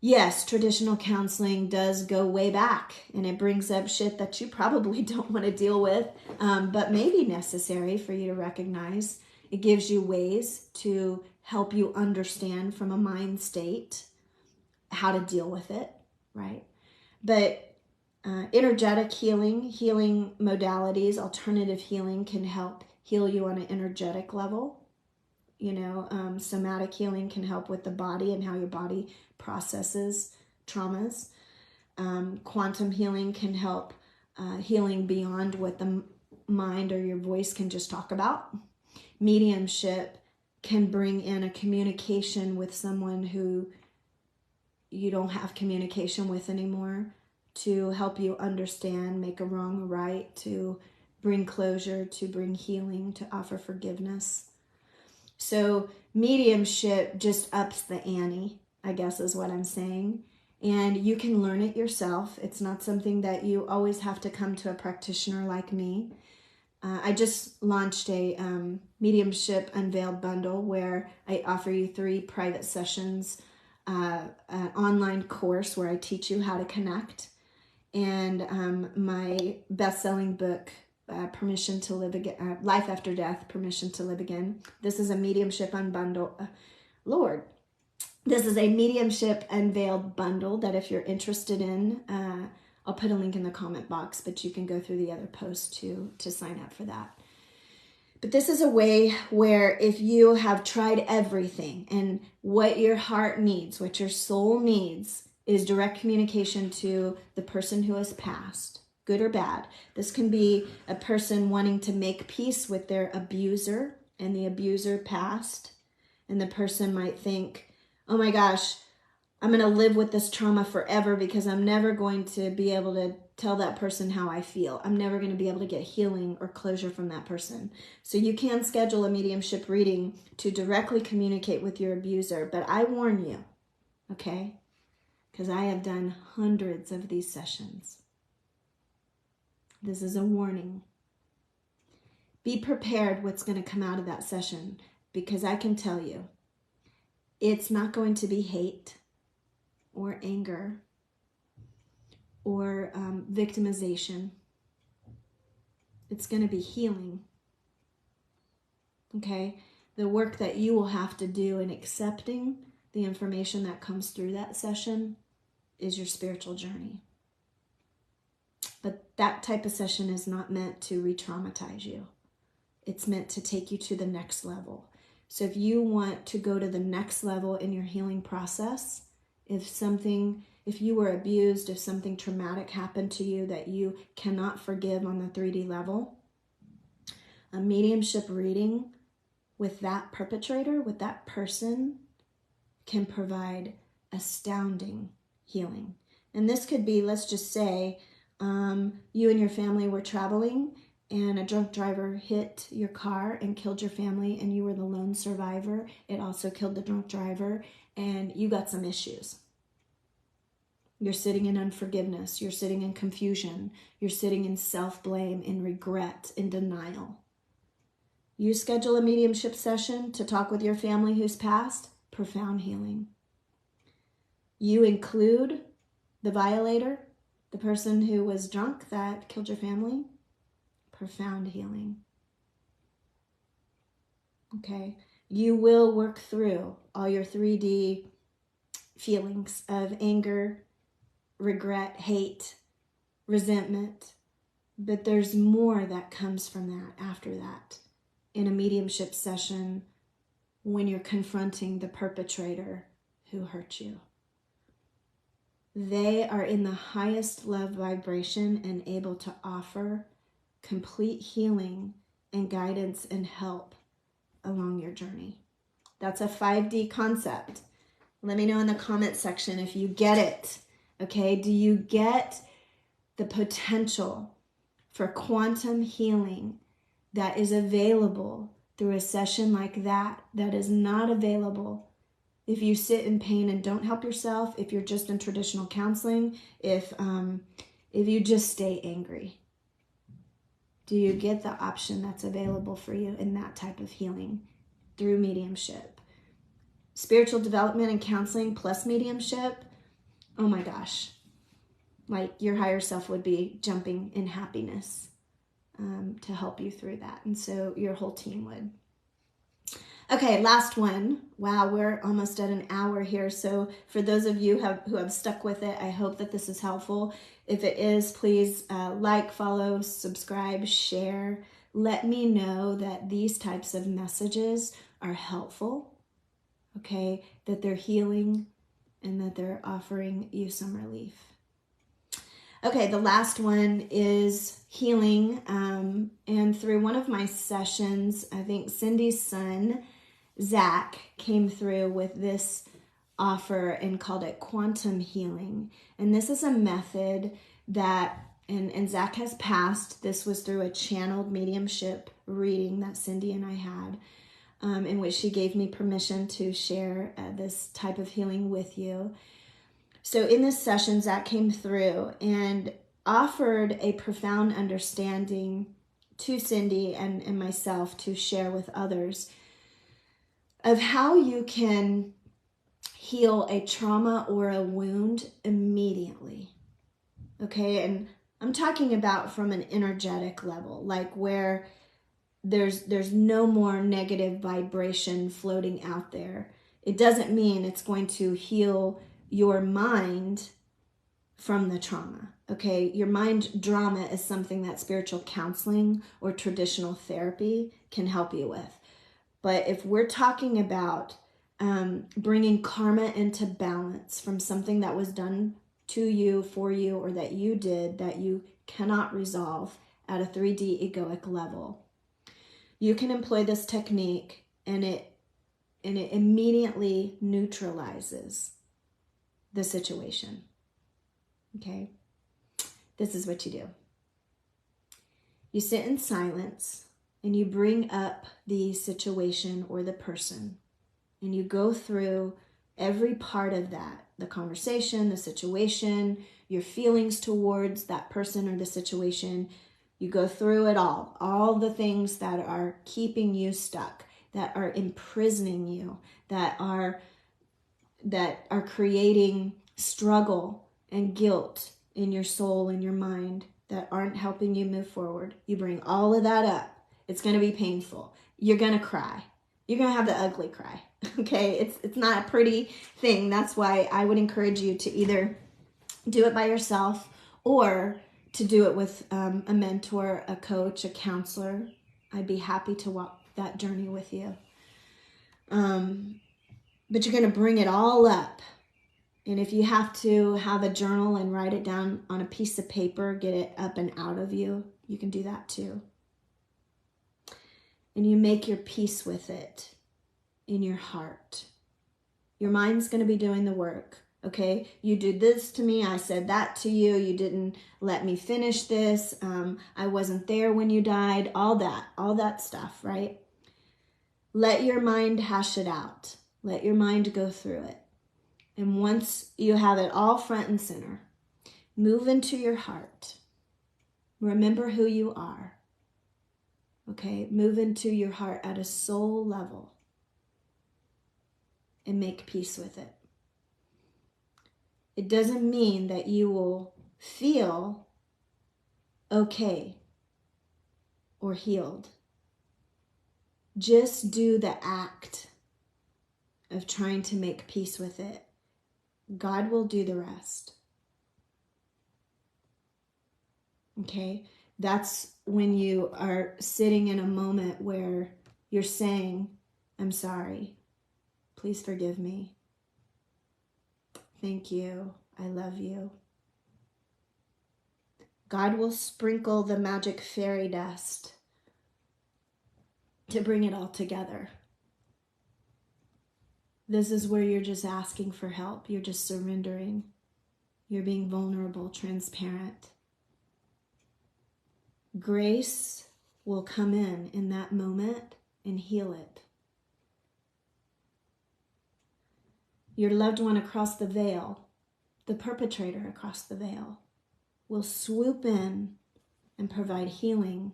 Yes, traditional counseling does go way back, and it brings up shit that you probably don't want to deal with, but may be necessary for you to recognize. It gives you ways to help you understand from a mind state how to deal with it, right? But energetic healing modalities, alternative healing can help heal you on an energetic level. Somatic healing can help with the body and how your body processes traumas. Quantum healing can help healing beyond what the mind or your voice can just talk about. Mediumship can bring in a communication with someone who you don't have communication with anymore, to help you understand, make a wrong a right, to bring closure, to bring healing, to offer forgiveness. So mediumship just ups the ante, I guess is what I'm saying. And you can learn it yourself. It's not something that you always have to come to a practitioner like me. I just launched a mediumship unveiled bundle where I offer you 3 private sessions, an online course where I teach you how to connect, and my best-selling book, Permission to Live Again, Life After Death, Permission to Live Again. This is a mediumship unbundle. This is a mediumship unveiled bundle that if you're interested in, I'll put a link in the comment box, but you can go through the other posts to sign up for that. But this is a way where if you have tried everything and what your heart needs, what your soul needs, is direct communication to the person who has passed, good or bad. This can be a person wanting to make peace with their abuser and the abuser passed. And the person might think, oh my gosh, I'm going to live with this trauma forever because I'm never going to be able to tell that person how I feel. I'm never going to be able to get healing or closure from that person. So you can schedule a mediumship reading to directly communicate with your abuser. But I warn you, okay? Because I have done hundreds of these sessions. This is a warning. Be prepared what's going to come out of that session, because I can tell you, it's not going to be hate or anger or victimization. It's going to be healing. Okay? The work that you will have to do in accepting the information that comes through that session is your spiritual journey. But that type of session is not meant to re-traumatize you. It's meant to take you to the next level. So if you want to go to the next level in your healing process, if you were abused, if something traumatic happened to you that you cannot forgive on the 3D level, a mediumship reading with that perpetrator, with that person, can provide astounding healing. And this could be, let's just say, you and your family were traveling and a drunk driver hit your car and killed your family, and you were the lone survivor. It also killed the drunk driver, and you got some issues. You're sitting in unforgiveness. You're sitting in confusion. You're sitting in self-blame, in regret, in denial. You schedule a mediumship session to talk with your family who's passed, profound healing. You include the violator, the person who was drunk that killed your family, profound healing. Okay? You will work through all your 3D feelings of anger, regret, hate, resentment. But there's more that comes from that after that in a mediumship session when you're confronting the perpetrator who hurt you. They are in the highest love vibration and able to offer complete healing and guidance and help along your journey. That's a 5D concept. Let me know in the comment section if you get it. Okay, do you get the potential for quantum healing that is available through a session like that is not available if you sit in pain and don't help yourself, if you're just in traditional counseling, if you just stay angry? Do you get the option that's available for you in that type of healing through mediumship? Spiritual development and counseling plus mediumship, oh my gosh. Like your higher self would be jumping in happiness to help you through that. And so your whole team would. Okay, last one. Wow, we're almost at an hour here. So for those of you who have stuck with it, I hope that this is helpful. If it is, please like, follow, subscribe, share. Let me know that these types of messages are helpful, okay? That they're healing and that they're offering you some relief. Okay, the last one is healing. And through one of my sessions, I think Cindy's son, Zach, came through with this offer and called it quantum healing. And this is a method that, and Zach has passed, this was through a channeled mediumship reading that Cindy and I had, in which she gave me permission to share this type of healing with you. So in this session, Zach came through and offered a profound understanding to Cindy and myself to share with others of how you can heal a trauma or a wound immediately. Okay, and I'm talking about from an energetic level, like where there's no more negative vibration floating out there. It doesn't mean it's going to heal your mind from the trauma. Okay, your mind drama is something that spiritual counseling or traditional therapy can help you with. But if we're talking about bringing karma into balance from something that was done to you, for you, or that you did that you cannot resolve at a 3D egoic level, you can employ this technique and it immediately neutralizes the situation. Okay? This is what you do. You sit in silence and you bring up the situation or the person and you go through every part of that, the conversation, the situation, your feelings towards that person or the situation. You go through it all the things that are keeping you stuck, that are imprisoning you, that are creating struggle and guilt in your soul and your mind, that aren't helping you move forward. You bring all of that up. It's going to be painful. You're going to cry. You're going to have the ugly cry. Okay? It's not a pretty thing. That's why I would encourage you to either do it by yourself or to do it with a mentor, a coach, a counselor. I'd be happy to walk that journey with you. But you're going to bring it all up. And if you have to have a journal and write it down on a piece of paper, get it up and out of you, you can do that too. And you make your peace with it in your heart. Your mind's going to be doing the work. Okay, you did this to me. I said that to you. You didn't let me finish this. I wasn't there when you died. All that stuff, right? Let your mind hash it out. Let your mind go through it. And once you have it all front and center, move into your heart. Remember who you are. Okay, move into your heart at a soul level and make peace with it. It doesn't mean that you will feel okay or healed. Just do the act of trying to make peace with it. God will do the rest. Okay? That's when you are sitting in a moment where you're saying, I'm sorry. Please forgive me. Thank you. I love you. God will sprinkle the magic fairy dust to bring it all together. This is where you're just asking for help. You're just surrendering. You're being vulnerable, transparent. Grace will come in that moment and heal it. Your loved one across the veil, the perpetrator across the veil, will swoop in and provide healing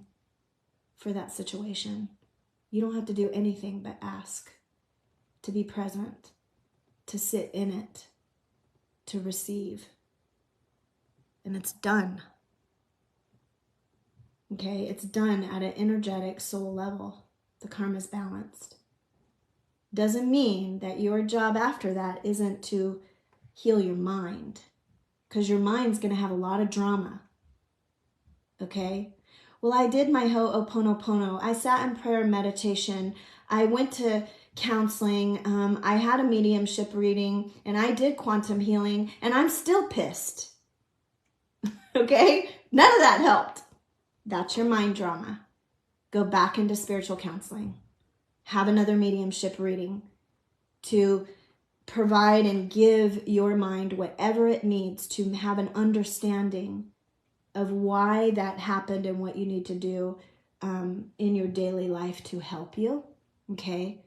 for that situation. You don't have to do anything but ask, to be present, to sit in it, to receive. And it's done. Okay, it's done at an energetic soul level. The karma's balanced. Doesn't mean that your job after that isn't to heal your mind, because your mind's going to have a lot of drama. Okay? Well, I did my Ho'oponopono. I sat in prayer and meditation. I went to counseling. I had a mediumship reading, and I did quantum healing, and I'm still pissed. Okay? None of that helped. That's your mind drama. Go back into spiritual counseling. Have another mediumship reading to provide and give your mind whatever it needs to have an understanding of why that happened and what you need to do in your daily life to help you. Okay?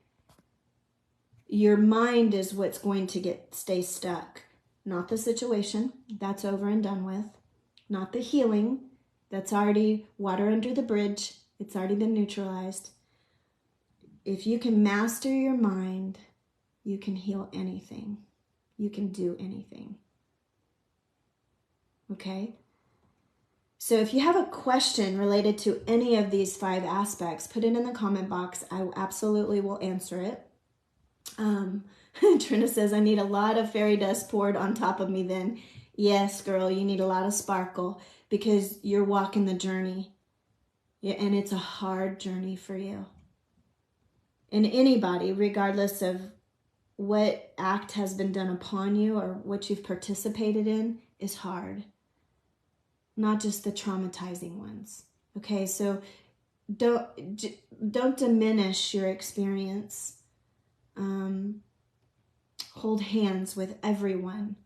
Your mind is what's going to stay stuck. Not the situation. That's over and done with. Not the healing. That's already water under the bridge. It's already been neutralized. If you can master your mind, you can heal anything. You can do anything. Okay? So if you have a question related to any of these 5 aspects, put it in the comment box. I absolutely will answer it. Trina says, I need a lot of fairy dust poured on top of me then. Yes, girl, you need a lot of sparkle because you're walking the journey. Yeah, and it's a hard journey for you. And anybody, regardless of what act has been done upon you or what you've participated in, is hard. Not just the traumatizing ones. Okay, so don't diminish your experience. Hold hands with everyone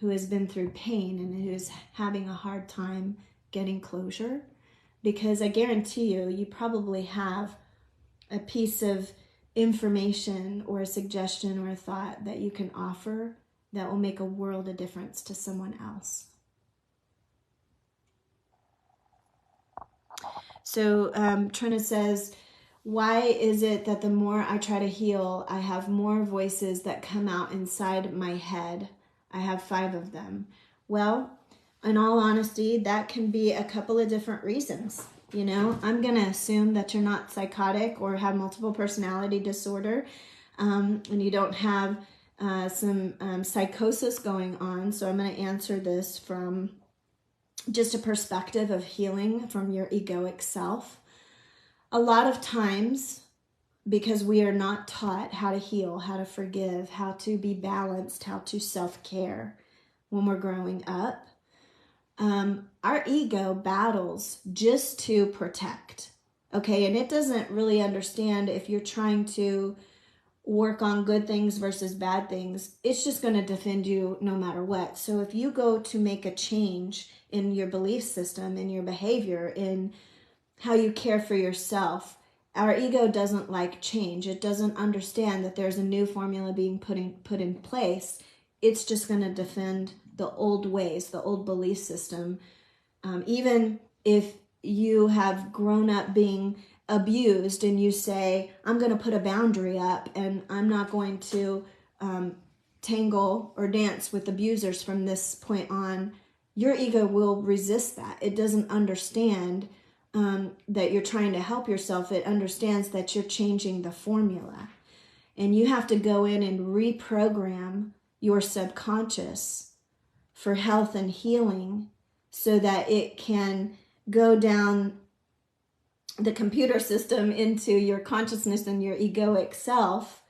who has been through pain and who's having a hard time getting closure, because I guarantee you probably have a piece of information or a suggestion or a thought that you can offer that will make a world of difference to someone else. So Trina says, why is it that the more I try to heal, I have more voices that come out inside my head? I have 5 of them. Well, in all honesty, that can be a couple of different reasons. You know, I'm going to assume that you're not psychotic or have multiple personality disorder, and you don't have some psychosis going on. So I'm going to answer this from just a perspective of healing from your egoic self. A lot of times, because we are not taught how to heal, how to forgive, how to be balanced, how to self-care when we're growing up, our ego battles just to protect. Okay, and it doesn't really understand if you're trying to work on good things versus bad things. It's just going to defend you no matter what. So if you go to make a change in your belief system, in your behavior, in how you care for yourself, our ego doesn't like change. It doesn't understand that there's a new formula being put in place. It's just going to defend the old ways, the old belief system. Even if you have grown up being abused and you say, I'm going to put a boundary up and I'm not going to tangle or dance with abusers from this point on, your ego will resist that. It doesn't understand that you're trying to help yourself. It understands that you're changing the formula. And you have to go in and reprogram your subconscious for health and healing so that it can go down the computer system into your consciousness and your egoic self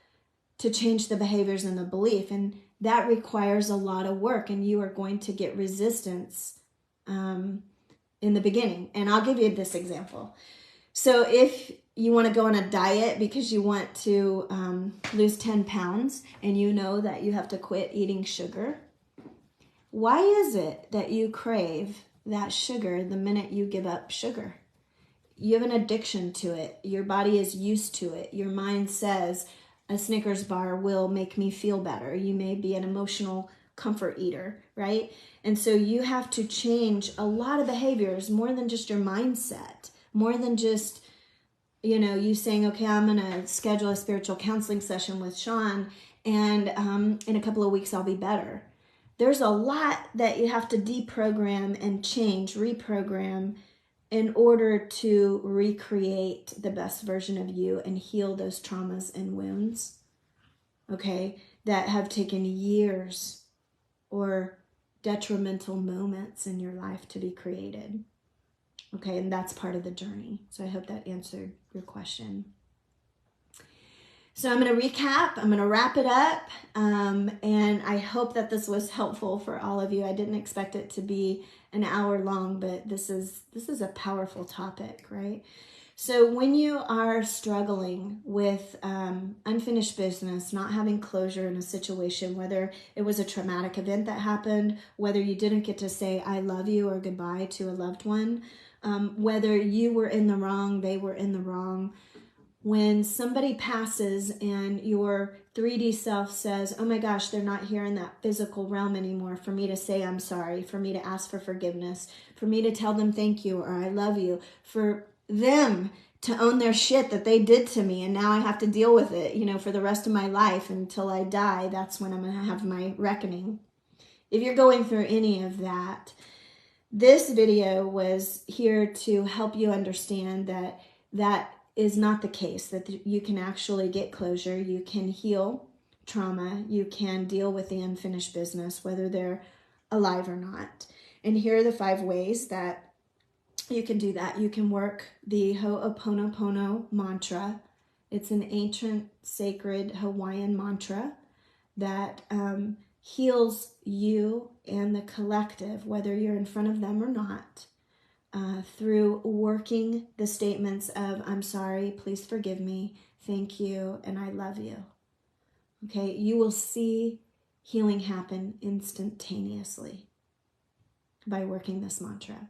to change the behaviors and the belief. And that requires a lot of work, and you are going to get resistance in the beginning. And I'll give you this example. So if you want to go on a diet because you want to lose 10 pounds and you know that you have to quit eating sugar, why is it that you crave that sugar the minute you give up sugar? You have an addiction to it. Your body is used to it. Your mind says a Snickers bar will make me feel better. You may be an emotional comfort eater, right? And so you have to change a lot of behaviors, more than just your mindset, more than just, you saying, okay, I'm going to schedule a spiritual counseling session with Sean, and in a couple of weeks I'll be better. There's a lot that you have to deprogram and change, reprogram, in order to recreate the best version of you and heal those traumas and wounds, okay, that have taken years or detrimental moments in your life to be created. Okay, and that's part of the journey. So I hope that answered your question. So I'm going to recap. I'm going to wrap it up. And I hope that this was helpful for all of you. I didn't expect it to be an hour long, but this is a powerful topic, right? So when you are struggling with unfinished business, not having closure in a situation, whether it was a traumatic event that happened, whether you didn't get to say I love you or goodbye to a loved one, whether you were in the wrong, they were in the wrong, when somebody passes and your 3D self says, oh my gosh, they're not here in that physical realm anymore for me to say I'm sorry, for me to ask for forgiveness, for me to tell them thank you or I love you, for them to own their shit that they did to me, and now I have to deal with it, for the rest of my life until I die. That's when I'm going to have my reckoning. If you're going through any of that, this video was here to help you understand that is not the case, that you can actually get closure, you can heal trauma, you can deal with the unfinished business, whether they're alive or not. And here are the 5 ways that you can do that. You can work the Ho'oponopono mantra. It's an ancient, sacred Hawaiian mantra that heals you and the collective, whether you're in front of them or not, through working the statements of I'm sorry, please forgive me, thank you, and I love you. Okay, you will see healing happen instantaneously by working this mantra.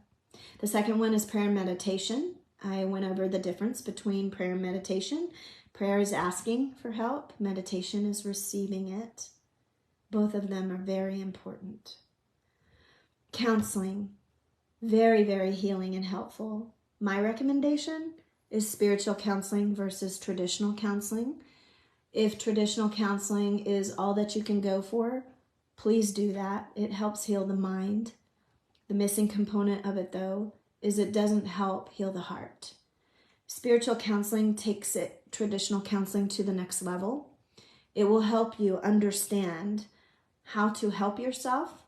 The second one is prayer and meditation. I went over the difference between prayer and meditation. Prayer is asking for help. Meditation is receiving it. Both of them are very important. Counseling. Very, very healing and helpful. My recommendation is spiritual counseling versus traditional counseling. If traditional counseling is all that you can go for, please do that. It helps heal the mind. The missing component of it, though, is it doesn't help heal the heart. Spiritual counseling takes traditional counseling to the next level. It will help you understand how to help yourself.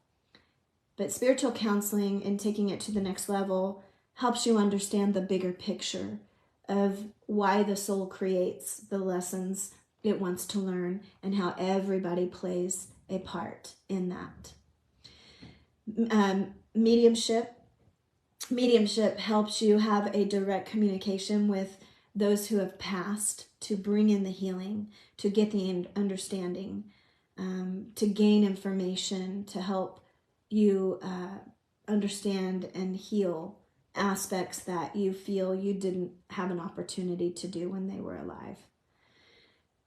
But spiritual counseling and taking it to the next level helps you understand the bigger picture of why the soul creates the lessons it wants to learn and how everybody plays a part in that. Mediumship helps you have a direct communication with those who have passed to bring in the healing, to get the understanding, to gain information, to help you understand and heal aspects that you feel you didn't have an opportunity to do when they were alive.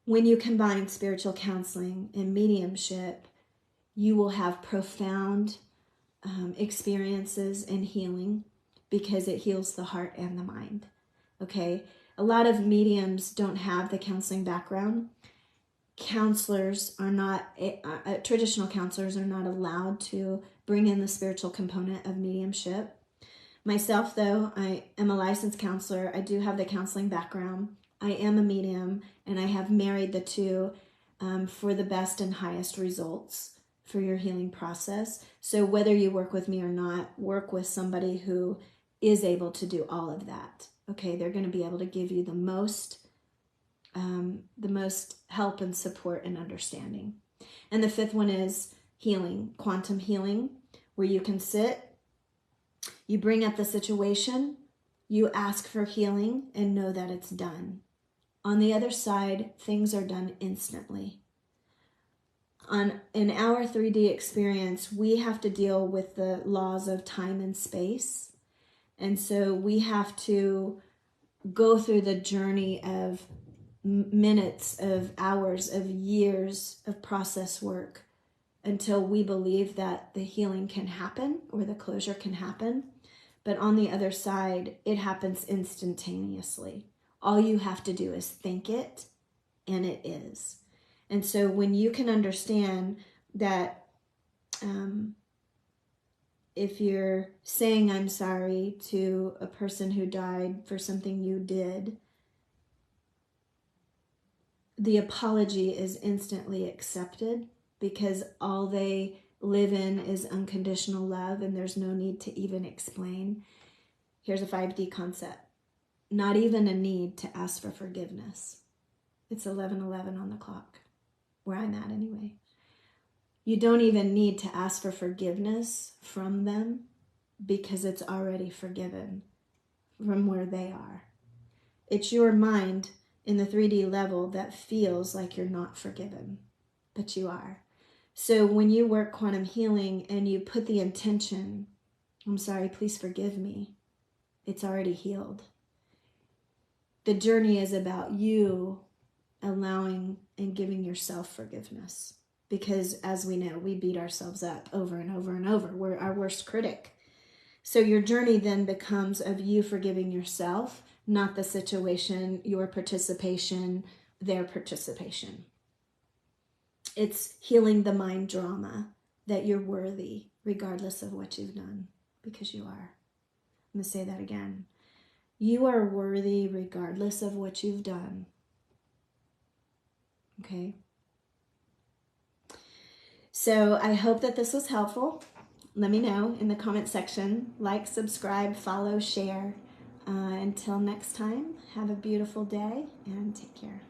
When you combine spiritual counseling and mediumship, you will have profound experiences in healing because it heals the heart and the mind. Okay? A lot of mediums don't have the counseling background. Counselors are not, traditional counselors are not allowed to bring in the spiritual component of mediumship. Myself, though, I am a licensed counselor. I do have the counseling background. I am a medium, and I have married the two for the best and highest results for your healing process. So whether you work with me or not, work with somebody who is able to do all of that. Okay, they're going to be able to give you the most help and support and understanding. And the fifth one is healing, quantum healing, where you can sit, you bring up the situation, you ask for healing, and know that it's done. On the other side, things are done instantly. In our 3D experience, we have to deal with the laws of time and space. And so we have to go through the journey of minutes, of hours, of years of process work until we believe that the healing can happen or the closure can happen. But on the other side, it happens instantaneously. All you have to do is think it, and it is. And so when you can understand that if you're saying I'm sorry to a person who died for something you did, the apology is instantly accepted because all they live in is unconditional love, and there's no need to even explain. Here's a 5D concept. Not even a need to ask for forgiveness. It's 11:11 on the clock, where I'm at anyway. You don't even need to ask for forgiveness from them because it's already forgiven from where they are. It's your mind in the 3D level that feels like you're not forgiven, but you are. So when you work quantum healing and you put the intention, I'm sorry, please forgive me, it's already healed. The journey is about you allowing and giving yourself forgiveness. Because as we know, we beat ourselves up over and over and over. We're our worst critic. So your journey then becomes of you forgiving yourself, not the situation, your participation, their participation. It's healing the mind drama that you're worthy regardless of what you've done, because you are. I'm going to say that again. You are worthy regardless of what you've done. Okay? So I hope that this was helpful. Let me know in the comment section. Like, subscribe, follow, share. Until next time, have a beautiful day and take care.